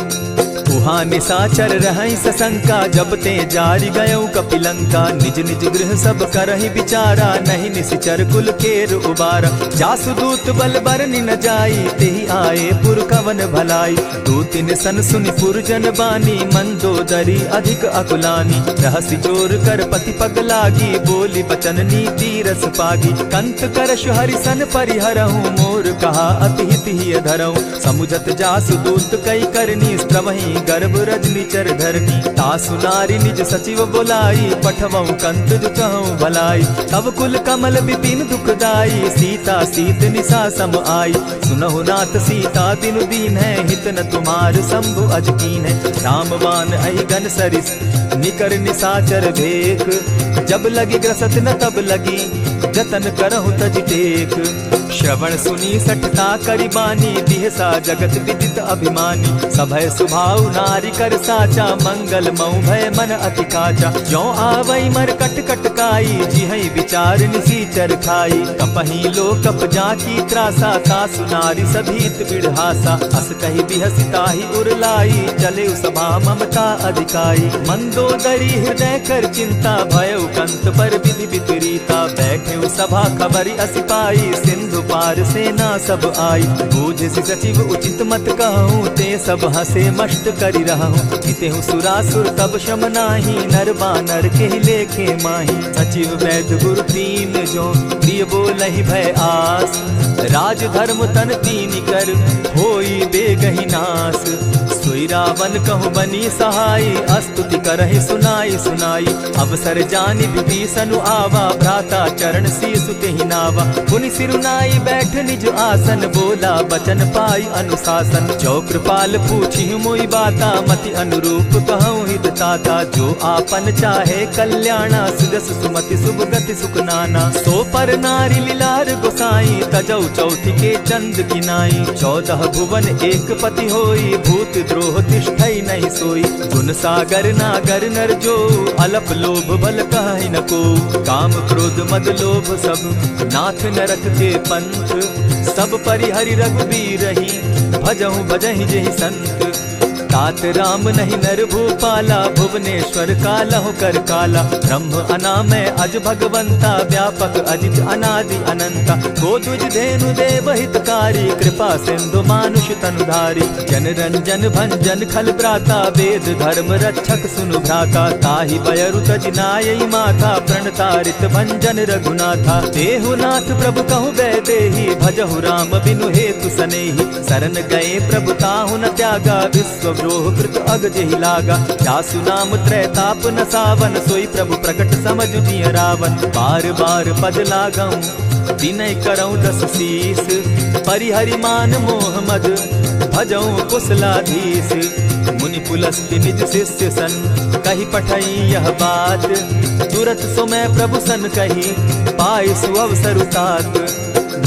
वहाँ निशाचर रहई सशंका, जब ते जारी गयऊ कपिलंका। निज निज गृह सब करहि विचारा, नहीं निशिचर कुल केर उबारा। जासुदूत बल बरनि न जाई, तेहि आए पुर कवन भलाई। दू तिन सन सुनि पुरजन बानी, मंदोदरी अधिक अकुलानी। रहसि जोर कर पति पग लागी, बोली बचन नीति रस पागी। कंत करश हरिसन परिहरहूँ, मोर कहा अति हित ही धरऊँ। समुझत जासुदूत कई करनी, स्त्रवहि गर्भ रजनी चर धरनी। तासु नारी निज सचिव बोलाई, पठवऊँ कंत जो कहूँ भलाई। तब कुल कमल विपिन दुखदाई, सीता सीत निशा सम आई। सुनहु नाथ सीता दिनु दीन है, हित न तुम्हार शंभु अजकीन है। रामबान अहि गन सरिस, निकर निशाचर भेक। जब लगी ग्रसत न तब लगी, जतन करहु तज टेक। श्रवण सुनी सठता करिबानी, दिहसा जगत विदित अभिमानी। सभय सुभाव नारी कर साचा, मंगल मऊ भय मन अति काचा। जो आवई मर कट कट काई, जिहई विचार निसीचर खाई। कपही लो कप जाकी त्रासा, तासु नारी सभीत बिढ़ासा। अस कही बिहसिता ही उरलाई, चले सभा ममता अधिकाई। मंदोदरी हृदय कर चिंता, भयउ कंत पर विधि विपरीता। बैठे सभा खबरी असी पाई, सिंधु पार सेना सब आई। बूझ सचिव उचित मत कहूँ, ते सब हसे मष्ट करि रहूँ। हितेहु सुरासुर तब शम नाही, नर बानर के लेखे माही। सचिव वैद्य गुरु तीन जो, प्रिय बोलहि भय आस। राज धर्म तन तीन कर, होई बेगहि नास। सोई रावण कहु बनी सहाय, अस्तुति करहि सुनाई सुनाई। अवसर जानि विभीषण आवा, भ्राता चरण शीसु तेहि नावा। पुनि सिरुनाई बैठ निज आसन, बोला बचन पाई अनुशासन। जो कृपाल पूछी मोई बाता, मति अनुरूप कहूँ हित ताता। जो आपन चाहे कल्याणा, सुजस सुमति शुभ गति सुख नाना। सो पर नारी लीलार गोसाई, तजौ चौथी के चंद किनाई। 14 भुवन एक पति होई, भूत द्रोह तिष्ठई नहीं सोई। गुण सागर नागर नर जो, अलप लोभ बल कहि न को। काम क्रोध मद लोभ सब, नाथ नरक के पंथ। सब परिहरि रघुबीरहि, भजहु भजहि जेहि संत। तात राम नहीं नर भूपाला, भुवनेश्वर कालहु कर काला। ब्रह्म अनामय अज भगवंता, व्यापक अजित अनादि अनंता। गोद्विज धेनु देव हितकारी, कृपा सिंधु मानुष तनुधारी। जन रंजन भंजन खल भ्राता, वेद धर्म रक्षक सुनु भ्राता। ताहि बयरु तज नायई माथा, प्रणतारित भंजन रघुनाथा। देहु नाथ प्रभु कहु वैदेही, भजहु राम बिनु हेतु सनेही। शरण गए प्रभु ताहु न त्यागा, विश्व द्रोह कृत अग जेहि लागा। जासु नाम त्रैताप न सावन, सोई प्रभु प्रकट समझ जिय रावण। बार बार पद लागऊं, विनय करऊं दस शीस। परिहरि मान मोह मद, भजऊं कुशलाधीश। मुनि पुलस्ति निज शिष्य सन, कही पठई यह बात। तुरत सो मैं प्रभु सन कही, पाई सुअवसर तात।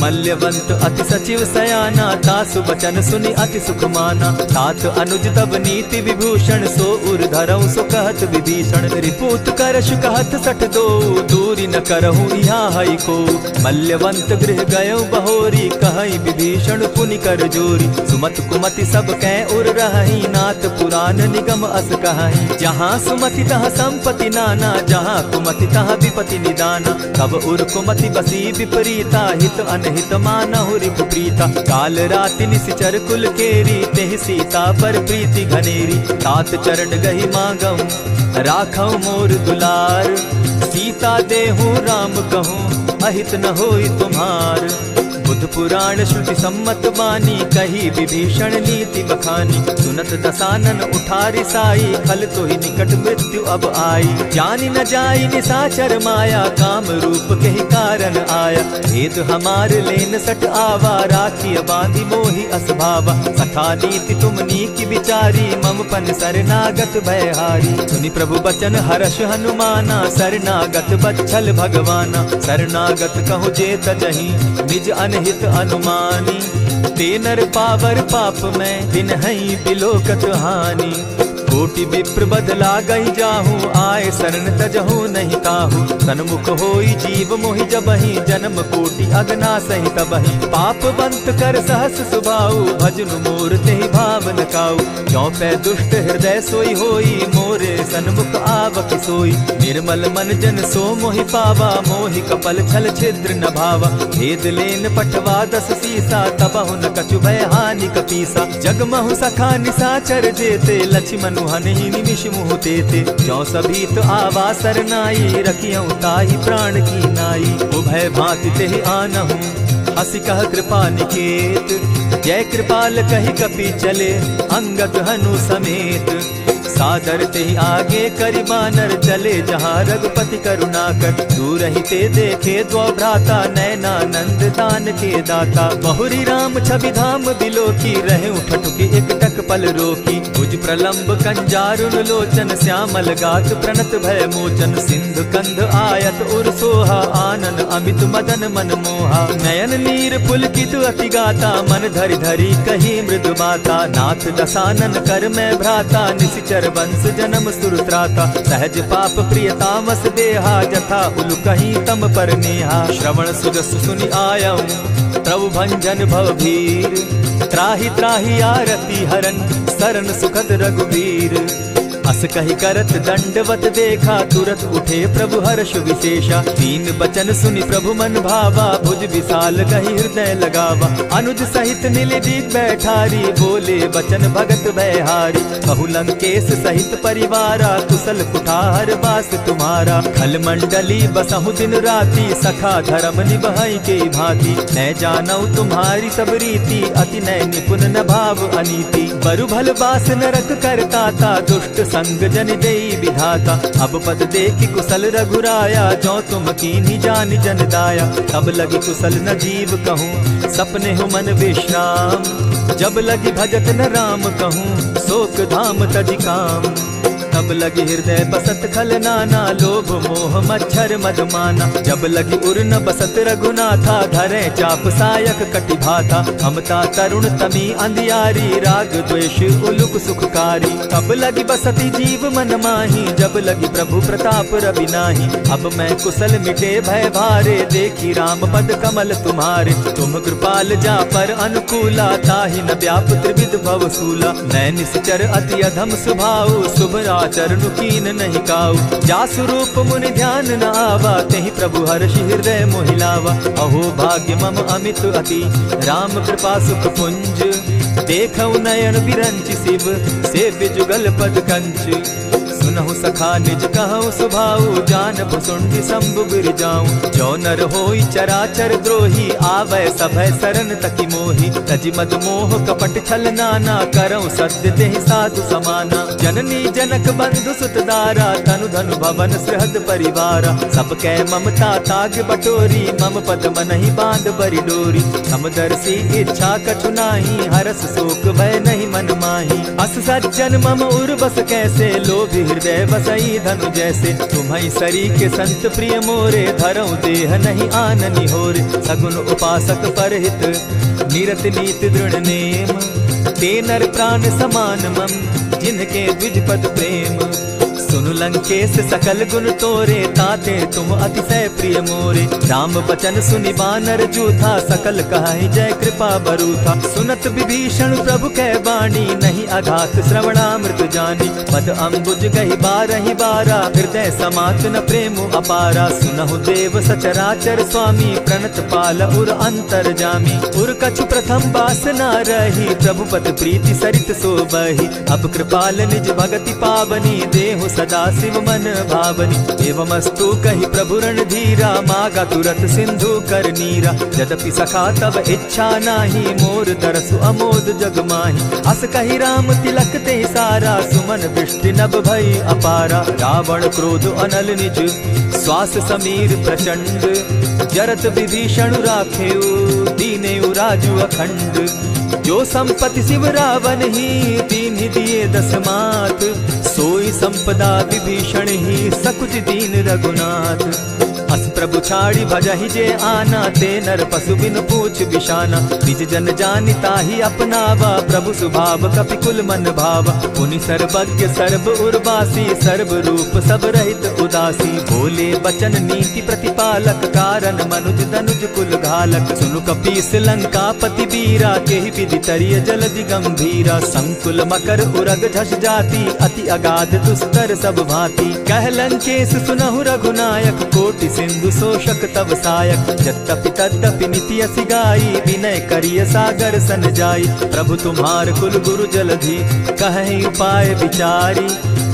मल्यवंत अति सचिव सयाना, तासु बचन सुनि अति सुख माना। तात अनुज तब नीति विभूषण, सो उर धरऊं सो कहत विभीषण। रिपुत करश कहत सठ दो, दूरी न करहूँ यहाँ हई को। मल्यवंत गृह गयऊ बहोरी, कहई विभीषण पुनि कर जोरी। सुमत कुमति सब कै उर रहई, नाथ पुराण निगम अस कहई। जहाँ सुमति तहाँ संपत्ति नाना, जहाँ कुमति तहाँ विपति निदाना। तब उर कुमति बसी विपरीता, हित अनहित मानहु रिपु प्रीता। काल राति निशिचर कुल केरी, तेहि सीता पर प्रीति घनेरी। तात चरण गहि मांगऊं, राखऊं मोर दुलार। सीता देहु राम कहूँ, अहित न होई तुम्हार। बुध पुराण श्रुति सम्मत बानी, कही विभीषण नीति बखानी। सुनत दसानन उठारी साई, खल तो ही निकट मृत्यु अब आई। जानि न जाई निशाचर माया, काम रूप के ही कारण आया। भेद हमार लेन सट आवा, राखी बांधी मोहि असभावा। सखा नीति तुम नीकी विचारी, मम पन शरणागत भयहारी। सुनि प्रभु बचन हर्ष हनुमाना, शरणागत बच्छल भगवाना। शरणागत कहु जे तजहि, निज अनहित अनुमानी। ते नर पावर पाप में, दिन हई बिलोकत हानि। कोटि विप्र बदला गई जाहू, आए शरण तजहू नहीं ताहू। सन्मुख होई जीव मोहि जबहि, जन्म कोटि अगना सहि तबहि। पाप बंत कर सहस सुभाऊ, भजनु मोर तेहि भावन काऊ। क्यों पै दुष्ट हृदय सोई होई, मोरे सन्मुख आवक सोई। निर्मल मन जन सो मोहि पावा, मोहि कपल छल छिद्र न भावा। भेद लेन पठवा 10 सीसा, तबहु न कछु भय हानि कपीसा। जगमहु सखा निसाचर जेते, लक्ष्मनु हनहि निमिष मुह तेते। जो सभी तो आवा सरनाई, रखियऊ ताहि प्राण की नाई। उभय भांति तेहि आनहु, हसी कह कृपा निकेत। जय कृपाल कहि कपि चले, अंगद हनु समेत। सादर ते आगे करि बानर चले, जहाँ रघुपति करुणाकर। दूर ही ते देखे द्वौ भ्राता, नैनानंद दान के दाता। बहुरी राम छवि धाम बिलोकी, रहे ठठुकी एक टक पल रोकी। भुज प्रलंब कंजारुन लोचन, श्यामल गात प्रणत भय मोचन। सिंधु कंध आयत उर सोहा, आनन अमित मदन मन मोहा। नयन नीर पुलकित अति गाता, मन धरि धरि कही मृदु बाता। नाथ दसानन कर मैं भ्राता, निशिचर वंश जन्म सुरत्राता। सहज पाप प्रियतामस देहा, जथा उलु कहीं तम पर नेहा। श्रवण सुजस सुनि आयऊ, प्रभु भंजन भव भीर। त्राहि त्राहि आरती हरन, सरन सुखद रघुबीर। अस कहि करत दंडवत देखा, तुरत उठे प्रभु हर्ष विशेषा। तीन बचन सुनि प्रभु मन भावा, भुज विशाल कहि हृदय लगावा। अनुज सहित नीलदीप बैठारी, बोले बचन भगत भयहारी। कहु लंकेश सहित परिवारा, कुशल कुठार बास तुम्हारा। खल मंडली बसहु दिन राति, सखा धर्म निभाई के भांति। मैं जानऊ तुम्हारी सब रीति, अति नय निपुण न भाव अनीति। बरु भल बास नरक करताता, दुष्ट संग जन देई विधाता। अब पद देखि कुशल रघुराया, जो तुम कीन्ही जान जन दाया। तब लगी कुशल न जीव कहूँ, सपने हो मन विश्राम। जब लगी भजत न राम कहूँ, शोक धाम तज काम। तब लगी हृदय बसत खल नाना, लोभ मोह मच्छर मद माना। जब लगी उर न बसत रघुनाथा, धरे चाप सायक कटि भाता। ममता तरुण तमी अंधियारी, राग द्वेष उलुक सुखकारी। तब लगी बसती जीव मन माही, जब लगी प्रभु प्रताप रवि नाही। अब मैं कुशल मिटे भय भारे, देखी राम पद कमल तुम्हारे। तुम कृपाल जा पर अनुकूला, ताहि न व्याप त्रिविध भव सूला। मैं निश्चर अति अधम सुभाऊ, शुभ चरणु कीन नहीं काऊ। जासु रूप मुनि ध्यान न आवा, तेहि प्रभु हर्षि हृदय मोहिलावा। अहो भाग्य मम अमित अति, राम कृपा सुख पुंज। देखऊ नयन बिरंचि शिव, सेव्य जुगल पद कंच। सुनहु सखा निज कहूँ सुभाऊ, जानब सुंडि शंभु गिर जाऊं। जो नर होई चराचर द्रोही, आवे सभय शरण तकी मोही। तजि मद मोह कपट छल नाना, करऊँ सत्य तेहि साधु समाना। जननी जनक बंधु सुत दारा, तनु धनु भवन सृहद परिवारा। सब कै ममता ताग बटोरी, मम पद मनहि बांध बरि डोरी। समदर्शी इच्छा कछु नाही, हरस शोक भय नहीं मन माही। अस सज्जन मम उर बस कैसे, लोभी हृदय बसई धनु जैसे। तुम्हारी सरी के संत प्रिय मोरे, धरऊ देह नहीं आननि होरे। सगुन उपासक परहित, निरत नीति दृढ़ नेम। ते नर प्राण समान मम, जिनके द्विज पद प्रेम। सुनु लंकेश सकल गुण तोरे, ताते तुम अतिशय प्रिय मोरे। राम बचन सुनि बानर जूथा, सकल कहाई जय कृपा बरूथा। सुनत विभीषण प्रभु कै बाणी, नहीं अघात श्रवणामृत जानी। पद अम्बुज गहि बारहि बारा, हृदय समात न प्रेम अपारा। सुनहु देव सचराचर स्वामी, प्रणत पाल उर अंतर जामी। उर कछु प्रथम बास न रही, प्रभु पद प्रीति सरित सोबहि। अब कृपाल निज भगति पावनी, देहु सदा शिव मन भावनी। एवमस्तु कहि प्रभु रणधीरा, मागा तुरत सिंधु कर नीरा। यद्यपि सखा तब इच्छा नाही, मोर दरसु अमोद जग माही। अस कहि राम तिलक ते सारा, सुमन दृष्टि नभ भई अपारा। रावण क्रोध अनल निज, श्वास समीर प्रचंड। जरत विभीषण राखेउ, दीनेउ राजु अखंड। जो संपत्ति शिव रावण ही, दीन्हि दिए 10 मात। सोई सोई संपदा विभीषण ही सकुच दीन रघुनाथ। अस प्रभु छाड़ी भजहि जे आना, ते नर पशु बिन पूछ बिशाना। निज जन जानि ताहि अपनावा, प्रभु स्वभाव कपि कुल मन भावा। पुनि सर्वज्ञ सर्व उर्वासी, सर्व रूप सब रहित उदासी। बोले बचन नीति प्रतिपालक, कारण मनुज दनुज कुल घालक। सुनु कपीस लंकापति बीरा, केहि विधि तरिय जलधि गंभीरा। संकुल मकर उरग झस जाति, अति अगाध दुस्तर सब भांति। कह लंकेश सुनहु रघुनायक, कोटि सिंधु शोषक तव सायक। यद्यपि तद्यपि निति असि गाई, विनय करिय सागर सन जाई। प्रभु तुम्हार कुल गुरु जलधि, कहि उपाय विचारी।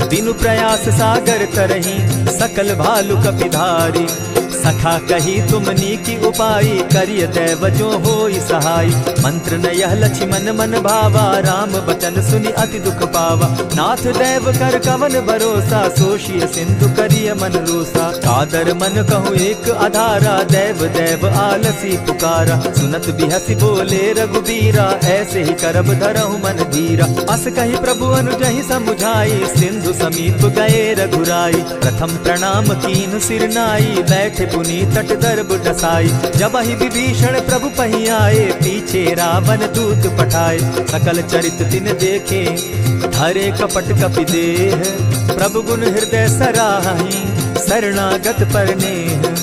बिनु प्रयास सागर तरहि, सकल भालु कपिधारी। सखा कही तुमनी की उपाय, करिय दैव जो होई सहाय। मंत्र न यह लक्ष्मण मन भावा, राम बचन सुनि अति दुख पावा। नाथ दैव कर कवन भरोसा, सोषिय सिंधु करिय मन रोसा। कादर मन कहूँ एक आधारा, दैव दैव आलसी पुकारा। सुनत बिहसी बोले रघुबीरा, ऐसे ही करब धरहु मन धीरा। अस कही प्रभु अनुजहि समुझाई, सिंधु समीप गए रघुराई। प्रथम प्रणाम कीन सिर नाई, बैठे पुनि तट दर्भ डसाई। जब ही विभीषण प्रभु पही आए, पीछे रावण दूत पठाए। सकल चरित तिन देखे, धरे कपट कपि देह। प्रभु गुण हृदय सराहि, शरणागत पर नेह।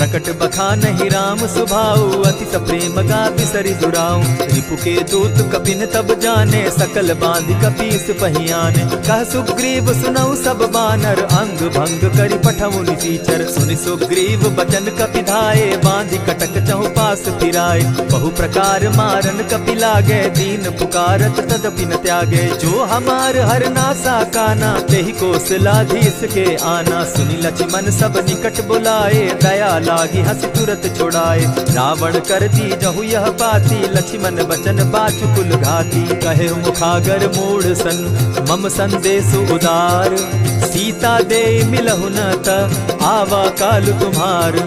प्रकट बखानहि राम सुभाऊ, अति सप्रेम गा बिसरि दुराऊ। रिपु के दूत कपिन तब जाने, सकल बांधि कपीस पहियाने। कह सुग्रीव सुनऊ सब बानर, अंग भंग करि पठऊ निसीचर। सुनि सुग्रीव बचन कपि धाये, बांधि कटक चहु पास फिराए। बहु प्रकार मारन कपि लागे, दीन पुकारत तदपि न त्यागे। जो हमार हर नासा काना, तेहि कौशलाधीश के आना। सुनि लक्ष्मण सब निकट बुलाए, दया लागी हंस तुरत छुड़ाए। रावण कर दी जहु यह पाती, लक्ष्मण बचन बाचु कुल घाती। कहे मुखागर मूढ़ सन, मम संदेश उदार। सीता दे मिलहु न त, आवा काल तुम्हार।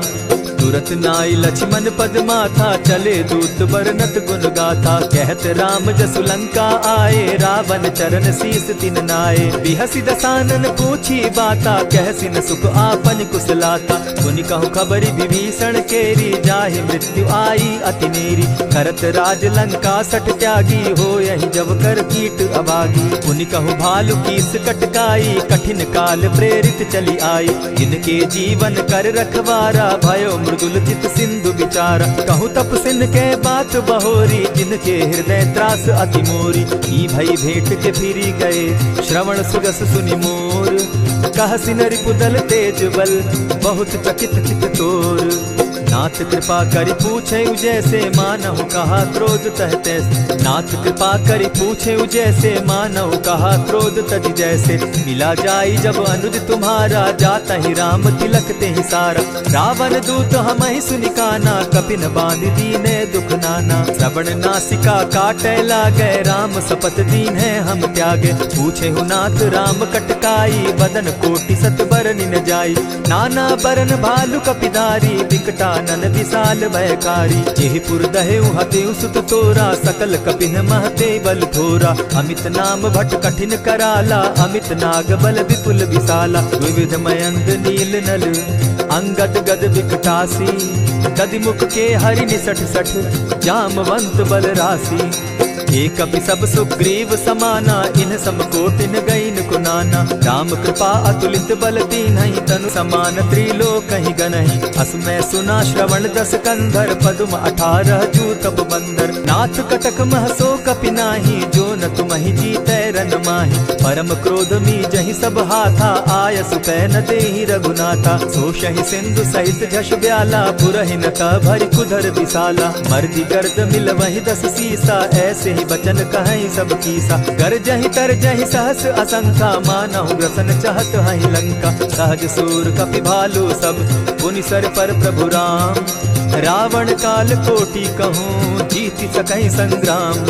तुरत नाई लक्ष्मण पद माथा, चले दूत बरनत गुण गाथा। कहत राम जसु लंका आए, रावण चरण शीस तिन नाए। बिहसी दसानन पूछी बाता, कहसिन सुख आपन कुशलाता। सुनि कहु खबरि विभीषण केरी, जाहि मृत्यु आई अति नेरी। करत राज लंका सठ त्यागी, हो यही जब कर कीट अभागी। सुनि कहु भालु कीस कटकाई, कठिन काल प्रेरित चली आई। जिनके जीवन कर रखवारा, भयो मृदुल चित सिंधु विचारा। कहूँ तपसिन के बात बहोरी, जिनके हृदय त्रास अति मोरी। की भई भेंट के फिरी गए, श्रवण सुगस सुनि मोर। कहसिन रिपुदल तेज बल, बहुत चकित चित तोर। नाथ कृपा करि पूछे जैसे, मानहु कहा क्रोध तह तैसे। नाथ कृपा करि पूछे जैसे, मानहु कहा क्रोध तज जैसे। मिला जाई जब अनुज तुम्हारा, जाता ही राम तिलक ते ही सारा। रावण दूत हम ही सुनि काना, कपिन बांध दीने दुख नाना। श्रवण नासिका काटे लागे, राम सपत दीन है हम त्यागे। पूछे हु नाथ राम कटकाई, बदन कोटि सत बरनि न जाई। नाना बरन भालु कपिधारी, विकटा नन विशाल भयकारी। जेहिपुर दहेउ हतेउ सुत तोरा, सकल कपिन महते बल थोरा। अमित नाम भट कठिन कराला, अमित नाग बल विपुल विशाला। विविध मयंद नील नल, अंगद गद विकटासी। गद मुख के हरि निसठ सठ, जामवंत बल राशि। एक कपि सब सुग्रीव समाना, इन सम कोटिन गईन कुनाना। राम कृपा अतुलित बल तीन्हि, तनु समान त्रिलोक ही गनहि। असमय सुना श्रवण दस कंधर, पदुम 18 जूतब बंदर। नाथ कटक महसो कपि नाही, जो न तुमहि जीतै रन माहि। परम क्रोध मी जहि सब हाथा, आयसु पै न देहि रघुनाथा। सोषहि सिंधु सहित झष ब्याला, पुरहिन त भरि कुधर विशाला। मर्दि गर्द मिल वहि 10 सीसा, ऐसे बचन कहीं सब कीसा। गरजहि तरजहि सहस असंख्या, मानहु ग्रसन चाहत हहि लंका। सहज सूर कपि भालु सब, पुनि सर पर प्रभु राम। रावण काल कोटि कहूँ, जीति सकहि संग्राम।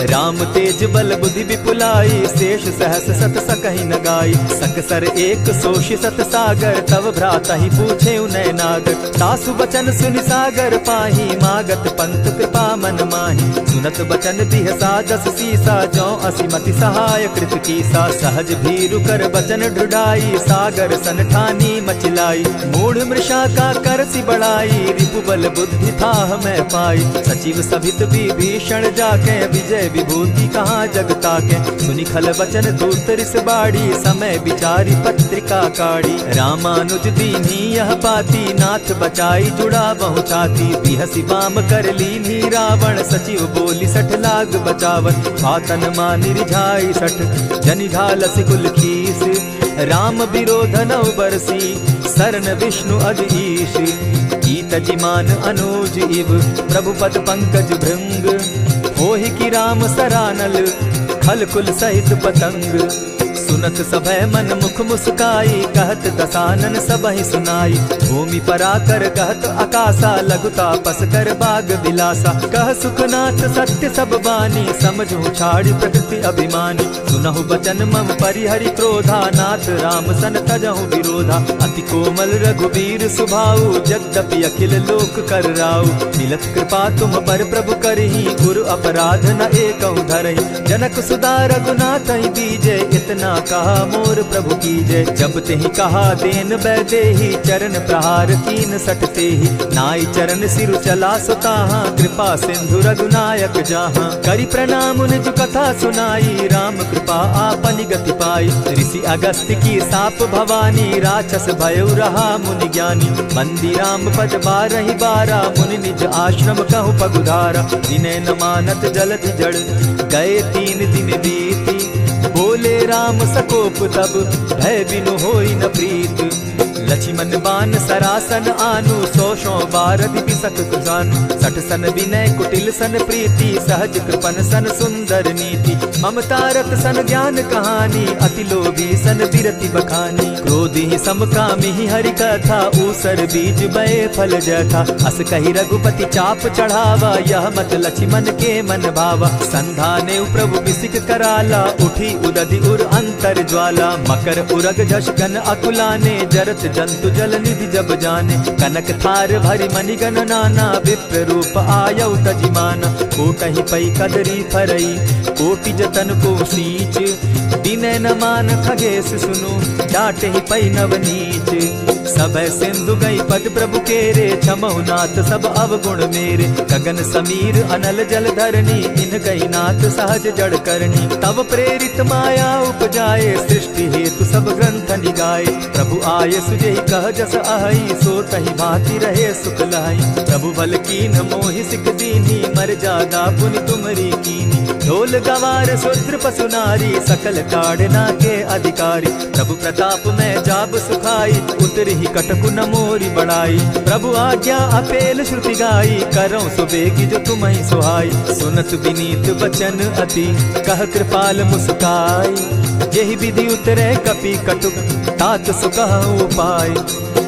राम तेज बल बुद्धि विपुलाई, शेष सहस सत सकहि न गाई। सकसर एक सोषि सत सागर, तव भ्राता ही पूछे उनय नागर। तासु बचन सुनि सागर पाही, मागत पंत कृपा मन माही। सुनत बचन बिहसा दस सीसा, जौ असिमति सहाय कृत कीसा। सहज भीरु कर बचन ढुढ़ाई, सागर सन ठानी मचिलाई। मूढ़ मृषा का करसि बढ़ाई, रिपुबल बुद्धि थाह मैं पाई। सचिव सभित विभीषण जाके, विजय विभूति कहाँ जगता के। सुनि खल बचन दूत रिस बाड़ी, समय विचारी पत्रिका काढ़ी। रामानुज दीन्ही यह पाती, नाथ बचाई जुड़ा बहु छाती। बिहसी बाम कर लीन्ही रावण, सचिव बोली सठ लाग बचावन। आतन मानि रिझाई सठ, जनि ढालसि कुल खीस। राम विरोध नौ बरसी, सरन विष्णु अज ईश। ईत जिमान अनुज इव, प्रभु पद पंकज भृंग। होहि की राम सरानल, खल कुल सहित पतंग। सुनत सभय मन मुख मुस्काई, कहत दसानन सबहि सुनाई। भूमि पराकर कहत आकाशा, लघुता पस कर बाग बिलासा। कह सुखनाथ सत्य सब बानी, समझू छाड़ी प्रकृति अभिमानी। सुनहु बचन मम परिहरि क्रोधा, नाथ राम सन तजहु विरोधा। अति कोमल रघुबीर सुभाऊ, यद्यपि अखिल लोक कर राऊ। मिलत कृपा तुम पर प्रभु करही, गुरु अपराध न एकहु धरहि। जनक सुदा रघुनाथ ही दीजे, इतना कहा मोर प्रभु की जय। जब तेहि कहा देन बैदेही, चरण प्रहार कीन सटते ही। नाई चरण सिरु चला सुताहा, कृपा सिंधु रघुनायक जाहा। करि प्रणाम निज कथा सुनाई, राम कृपा आपनि गति पाई। ऋषि अगस्त की साप भवानी, राक्षस भयउ रहा मुनि ज्ञानी। बंदी राम पद बारहि बारा, मुनि निज आश्रम कहु पगुधारा। विनय न मानत जलधि जड़, गए 3 दिन बीती। बोले राम सकोप तब, भय बिनु होई न प्रीत। लक्ष्मण बान सरासन आनु, 100 बारधि बिसक जानु। 60 सन विनय कुटिल सन प्रीति, सहज कृपन सन सुंदर नीति। ममता रत सन ज्ञान कहानी, अति लोभी सन विरति बखानी। क्रोधि समकामी हरि कथा, ऊसर बीज बये फल जथा। अस कहि रघुपति चाप चढ़ावा, यह मत लक्ष्मण के मन भावा। संधाने प्रभु बिसिक कराला, उठी उदधि उर अंतर ज्वाला। मकर उरग झष घन अकुलाने, जरत जंतु जल निधि जब जाने। कनक थार भरी मणिगण नाना, विप्र रूप आयौ तजिमाना। कोटहि पै कदरी फरई, कोटि जतन को सींच। विनय न मान खगेश सुनु, डांटहि पै नवनीच। सबय सिंधु गई पद प्रभु केरे, छमहु नाथ सब अवगुण मेरे। गगन समीर अनल जल धरनी, इन गई नाथ सहज जड़ करनी। तब प्रेरित माया उपजाए, सृष्टि हेतु सब ग्रंथ निगाए। प्रभु आये सुजेहि कह जस अहई, सो तहि भांति रहे सुख लहई। प्रभु बल कीन मोहि सिख दीनी, मर्यादा पुनि तुमरी कीनी। ढोल गवार शूद्र पशु नारी, सकल ताड़ना के अधिकारी। प्रभु प्रताप में जाब सुखाई, उतरहि कटकु न मोरी बड़ाई। प्रभु आज्ञा अपेल श्रुति गाई, करौ सो बेगी जो तुम्हि सुहाई। सुनत विनीत बचन अति, कह कृपाल मुस्काई। जेहि विधि उतरे कपि कटुक, तात सो कहु उपाय।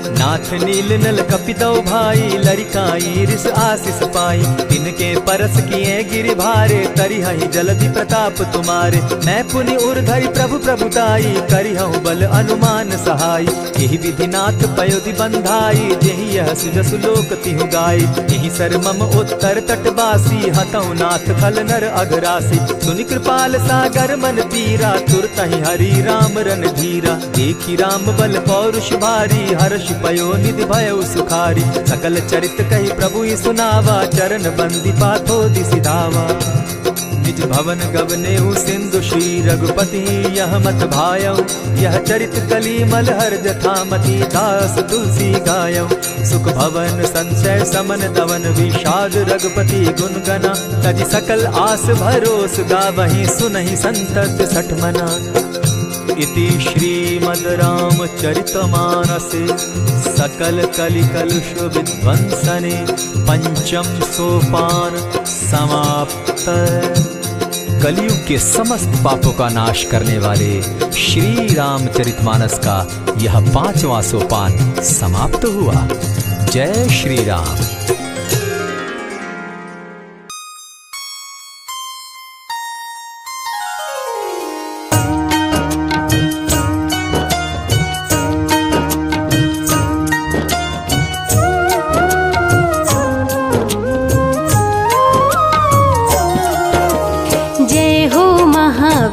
नाथ नील नल कपितौ भाई, लरिकाई रिस आशीष पाई। तिनके परस किए गिरि भारे, तरिहहि जलधि प्रताप तुम्हारे। मैं पुनि उर्धरि प्रभु प्रभुताई, करिहु बल अनुमान सहाय। एहि विधि नाथ पयोधि बंधाई, जेहि यह सुजसु लोक तिहु गाई। एहि सर मम उत्तर तटवासी, हतौ नाथ खल नर अघरासी। सुनि कृपाल सागर मन पीरा, तुरतहि हरि राम रन धीरा। देखि राम बल पौरुष भारी, हर्ष पयो निधि भयउ सुखारी। सकल चरित कहि प्रभु सुनावा, चरण बंदी पाथो दिसि धावा। निज भवन गवनेहु सिंधु श्री रघुपति, यह मत भायऊ। यह चरित कली मलहर जथामति, दास तुलसी गायऊ। सुख भवन संशय समन दवन, विषाद रघुपति गुण गना। तज सकल आस भरोस, गावहि सुनहि संतत सठ मना। इति श्रीमद् रामचरितमानसे, सकल कलि कलुष विध्वंसने। पंचम सोपान समाप्त। कलयुग के समस्त पापों का नाश करने वाले श्री रामचरितमानस का यह 5वां सोपान समाप्त हुआ। जय श्री राम।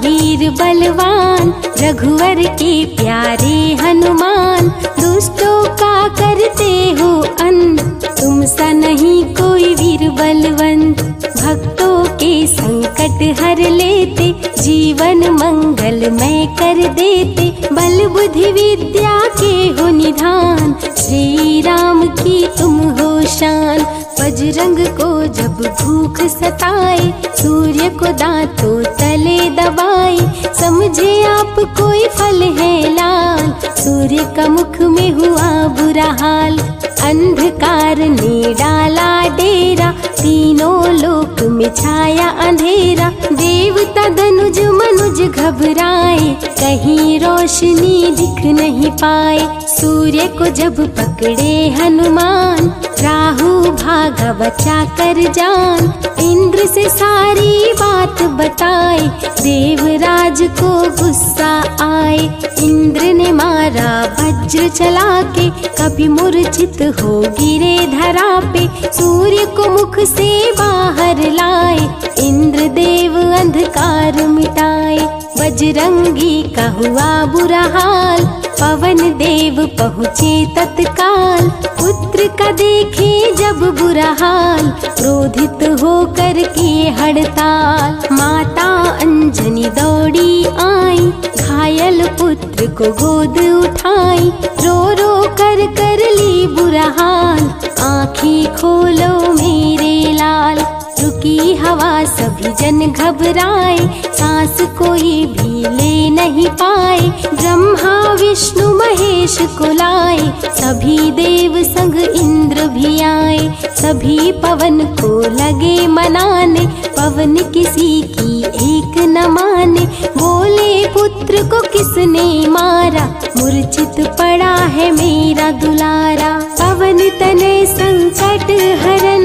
महावीर बलवान, रघुवर के प्यारे हनुमान, दुष्टों का करते हो अंत, तुम सा नहीं कोई वीर बलवंत। भक्तों के संकट हर लेते, जीवन मंगलमय कर देते, बल बुद्धि विद्या के हो निधान, श्री राम की तुम हो शान। बजरंग को जब भूख सताए, सूर्य को दांतों तले दबाए, समझे आप कोई फल है लाल, सूर्य का मुख में हुआ बुरा हाल। अंधकार ने डाला डेरा, तीनों लोक में छाया अंधेरा, देवता धनुज मनुज घबराए, कहीं रोशनी दिख नहीं पाए। सूर्य को जब पकड़े हनुमान, राहु भागा बचा कर जान, इंद्र से सारी बात बताए, देवराज को गुस्सा आए। इंद्र ने मारा वज्र चला के, कभी मूर्छित हो गिरे धरा पे, सूर्य को मुख से बाहर लाए, इंद्र देव अंधकार मिटाए। बजरंगी का हुआ बुरा हाल, पवन देव पहुँचे तत्काल, पुत्र का देखे जब बुरा हाल, क्रोधित होकर किए हड़ताल। माता अंजनी दौड़ी आई, घायल पुत्र को गोद उठाई, रो रो कर ली बुरा हाल, आँखें खोलो मेरे लाल। रुकी हवा सभी जन घबराए, सांस कोई भी ले नहीं पाए, ब्रह्मा विष्णु महेश को लाए, सभी देव संग इंद्र भी आए। सभी पवन को लगे मनाने, पवन किसी की एक न माने, बोले पुत्र को किसने मारा, मूर्छित पड़ा है मेरा दुलारा। पवन तनय संकट हरन,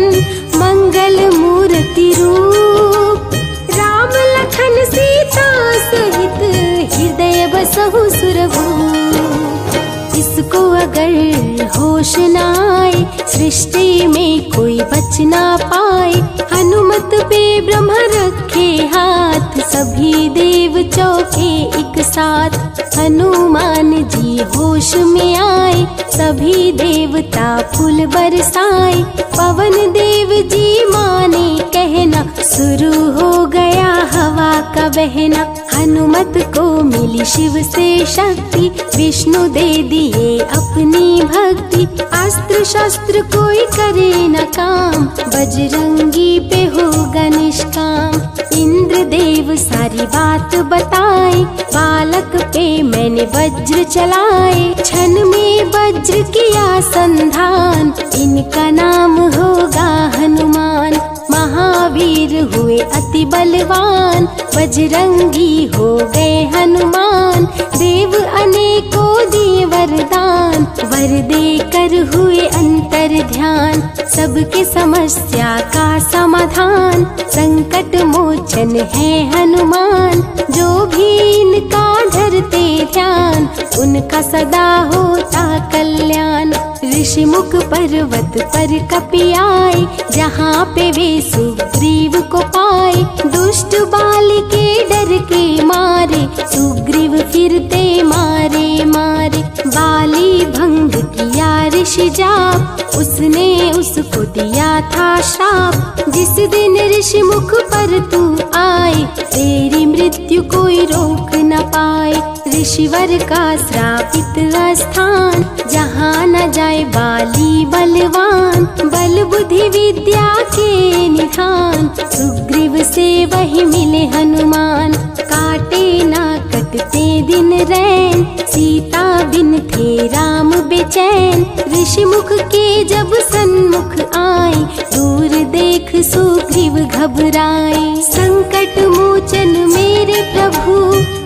मंगल मूर्ति रूप, राम लखन सीता सहित हृदय बसहु सुरभूप। इसको अगर होश न आए, सृष्टि में कोई बच ना पाए, हनुमत पे ब्रह्म रखे हाथ, सभी देव चौके एक साथ। हनुमान जी होश में आए, सभी देवता फूल बरसाए, पवन देव जी माने कहना, शुरू हो गया हवा का बहना। हनुमत को मिली शिव से शक्ति, विष्णु दे दिए अपनी भक्ति, अस्त्र शस्त्र कोई करे न काम, बजरंगी पे होगा निष्काम। इंद्र देव सारी बात बताए, बालक पे मैंने वज्र चलाए, क्षण में वज्र किया संधान, इनका नाम होगा हनुमान। महावीर हुए अति बलवान, बजरंगी हो गए हनुमान, देव अनेकों दिए वरदान, वर देकर हुए अंतर ध्यान, सबके समस्या का समाधान, संकट मोचन है हनुमान, जो भी इनका धरते ध्यान, उनका सदा होता कल्याण। ऋषि मुख पर्वत पर कपि आए, जहाँ पे वे सुग्रीव को पाए, दुष्ट बाल के डर के मारे, सुग्रीव फिरते मारे मारे। बाली भंग किया ऋषि जाप, उसने उसको दिया था श्राप, जिस दिन ऋषि मुख पर तू आए, तेरी मृत्यु कोई रोक न पाए। ऋषिवर का श्रापित स्थान, जहाँ न जाए बाली बलवान, बल बुद्धि विद्या के निधान, सुग्रीव से वही मिले हनुमान। काटे ना कटते दिन रैन, सीता बिन थे राम बेचैन, ऋषि मुख के जब सन्मुख आए, दूर देख सुग्रीव घबराए। संकट मोचन मेरे प्रभु,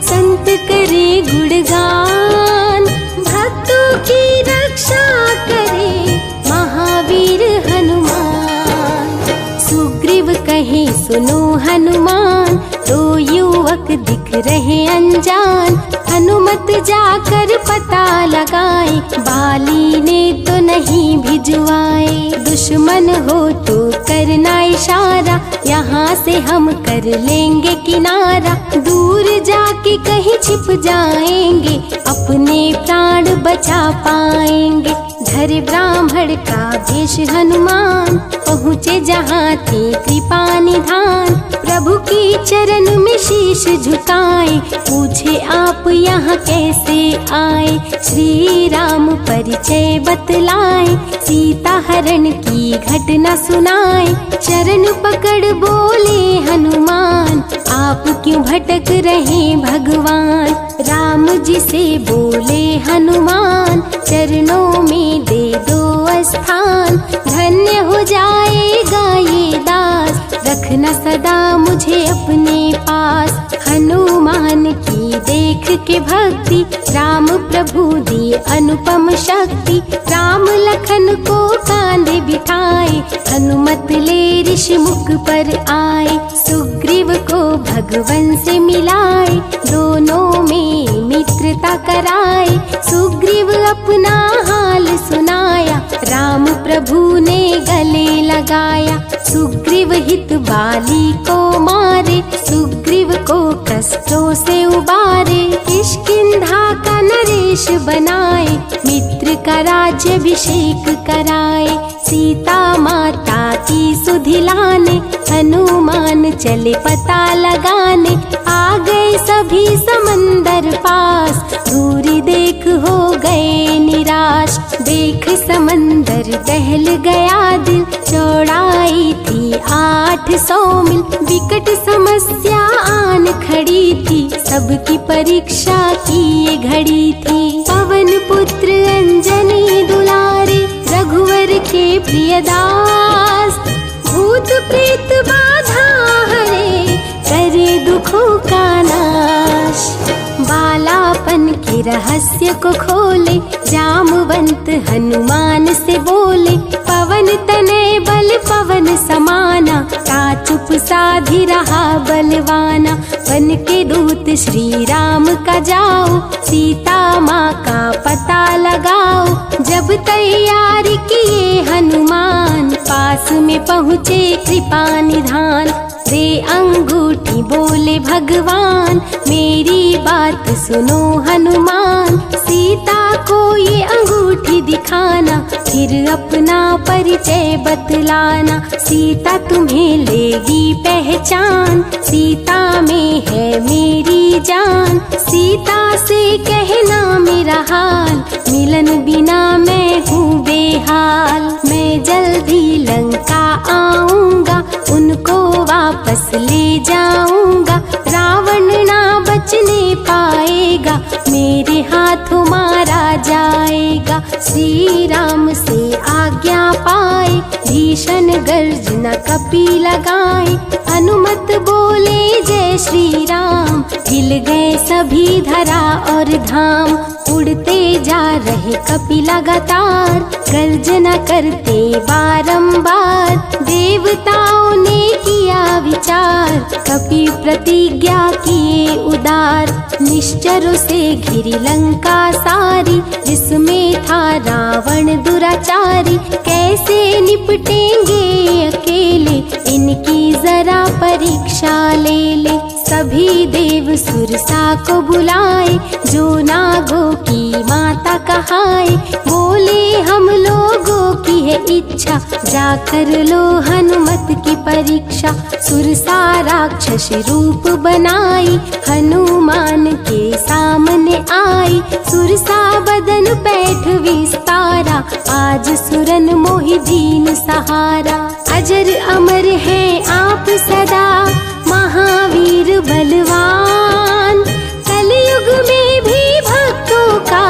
संत करे गुणगान, भक्तों की रक्षा करे महावीर हनुमान। सुग्रीव कहे सुनो हनुमान, तो युवक दिख रहे अनजान, हनुमत जाकर पता लगाए, बाली ने तो नहीं भिजवाए। दुश्मन हो तो करना इशारा, यहाँ से हम कर लेंगे किनारा, दूर कोई कहीं छिप जाएंगे, अपने प्राण बचा पाएंगे। धरे ब्राह्मण का वेश हनुमान, पहुँचे जहाँ थे कृपा निधान। प्रभु की चरण में शीश झुकाए, पूछे आप यहाँ कैसे आए। श्री राम परिचय बतलाए, सीता हरण की घटना सुनाए। चरण पकड़ बोले हनुमान, आप क्यों भटक रहे भगवान। राम जी से बोले हनुमान, चरणों में दे दो स्थान। धन्य हो जाएगा ये दास, रखना सदा मुझे अपने पास। हनुमान की देख के भक्ति, राम प्रभु दिए अनुपम शक्ति। राम लखन को कांधे बिठाए, हनुमत ले ऋषि मुख पर आए। सुग्रीव को भगवन से मिलाए, दोनों में मित्रता कराए। सुग्रीव अपना हाल सुनाया, राम प्रभु ने गले लगाया। सुग्रीव हित बाली को मारे, सुग्रीव को कष्टों से उबारे। किष्किंधा का नरेश बनाए, मित्र का राज्याभिषेक कराए। सीता माता की सुधि लाने, हनुमान चले पता लगाने। आ गए सभी समंदर पास, दूरी देख हो गए निराश। देख समंदर दहल गया दिल, चौड़ाई थी 800 मील। विकट समस्या आन खड़ी थी, सबकी परीक्षा की ये घड़ी थी। पवन पुत्र अंजनी दुलारे, रघुवर के प्रिय दास। भूत प्रेत बाधा हरे, करे दुखों का नाश। बालापन के रहस्य को खोले, जामवंत हनुमान से बोले। पवन तनय बल पवन समाना, का चुप साधी रहा बलवाना। बन के दूत श्री राम का जाओ, सीता माँ का पता लगाओ। जब तैयारी किए हनुमान, पास में पहुँचे कृपा निधान। दे अंगूठी बोले भगवान, मेरी बात सुनो हनुमान। सीता को ये अंगूठी दिखाना, फिर अपना परिचय बतलाना। सीता तुम्हें लेगी पहचान, सीता में है मेरी जान। सीता से कहना मेरा हाल, मिलन बिना मैं हूँ बेहाल। मैं जल्दी लंका आऊँगा, उनको वापस ले जाऊँगा। रावण ना बचने पाएगा, मेरे हाथों मारा जाएगा। श्री राम से आज्ञा पाए, भीषण गर्जना कपि लगाए। हनुमत बोले जय श्री राम, हिल गए सभी धरा और धाम। उड़ते जा रहे कपि लगातार, गर्जना करते बारंबार। देवताओं ने किया विचार, कपि प्रतिज्ञा किए उदार। निश्चरों से घिरी लंका सारी, जिसमें था रावण दुराचारी। कैसे निपटेंगे अकेले, इनकी जरा परीक्षा ले ले। सभी देव सुरसा को बुलाए, जो नागों की माता कहाए। बोले हम लोगों की है इच्छा, जाकर लो हनुमत की परीक्षा। सुरसा राक्षस रूप बनाई, हनुमान के सामने आई। सुरसा बदन पैठ विस्तारा, आज सुरन मोहि दीन सहारा। अजर अमर है आप सदा, महावीर बलवान। कलयुग में भी भक्तों का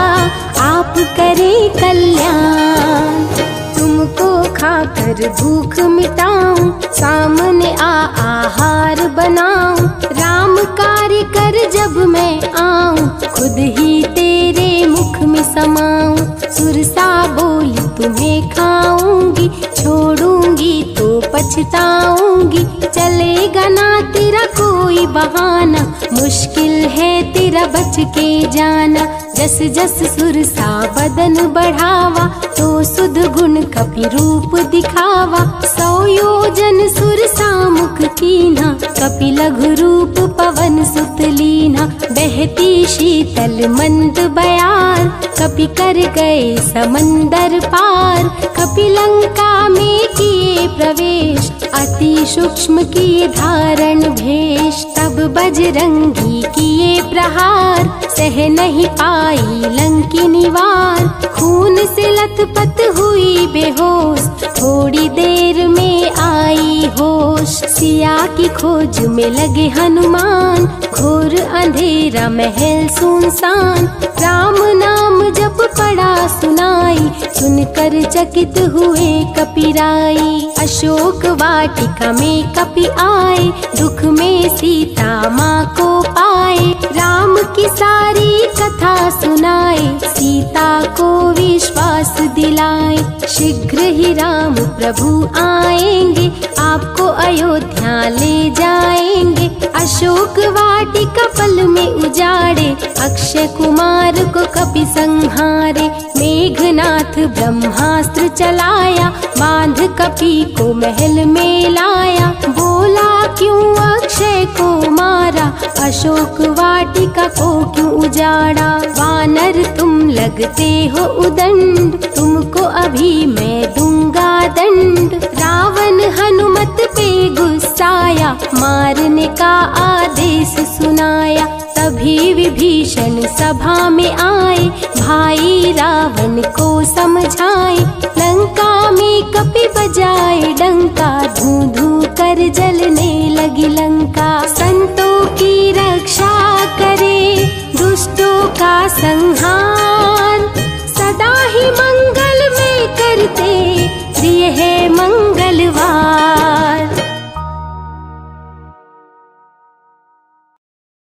आप करें कल्याण। तुमको खाकर भूख मिटाऊं, सामने आहार बनाऊं। राम कार्य कर जब मैं आऊं, खुद ही तेरे मुख में समाऊं। सुरसा बोली तुम्हें खाऊंगी, छोड़ूंगी तो पछताऊंगी। चलेगा ना तेरा कोई बहाना, मुश्किल है तेरा बच के जाना। जस जस सुरसा बदन बढ़ावा, तो सुध गुण कपि रूप दिखावा। 100 योजन सुरसा मुख कीन्हा, कपि लघु रूप पवन सुत लीन्हा। बहती शीतल मंद बयार, कपि कर गए समंदर पार। कपि लंका में किए प्रवेश, अति सूक्ष्म किए धारण भेष। तब बजरंगी किए प्रहार, सह नहीं पाई लंकिनी वार। खून से लथपथ हुई बेहोश, थोड़ी देर में आई होश। सिया की खोज में लगे हनुमान, घोर अंधेरा महल सुनसान। राम नाम जप पड़ा सुनाई, सुनकर चकित हुए कपिराई। अशोक वाटिका में कपि आए, दुख में सीता माँ को पाए। राम की सारी कथा सुनाए, सीता को विश्वास दिलाए। शीघ्र ही राम प्रभु आएंगे, आपको अयोध्या ले जाएंगे। अशोक वाटिका पल में उजाड़े, अक्षय कुमार को कपि संहारे। मेघनाथ ब्रह्मास्त्र चलाया, बांध कपि को महल में लाया। बोला क्यों अक्षय को मारा, अशोक वाटिका को क्यों उजाड़ा। वानर तुम लगते हो उदंड, तुमको अभी मैं दूंगा दंड। रावण हनुमत पे गुस्साया, मारने का आदेश सुनाया। तभी विभीषण सभा में आए, भाई रावण को समझाए। लंका में कपि बजाए डंका, धू धू कर जलने लगी लंका। संतों की रक्षा करे, दुष्टों का संहार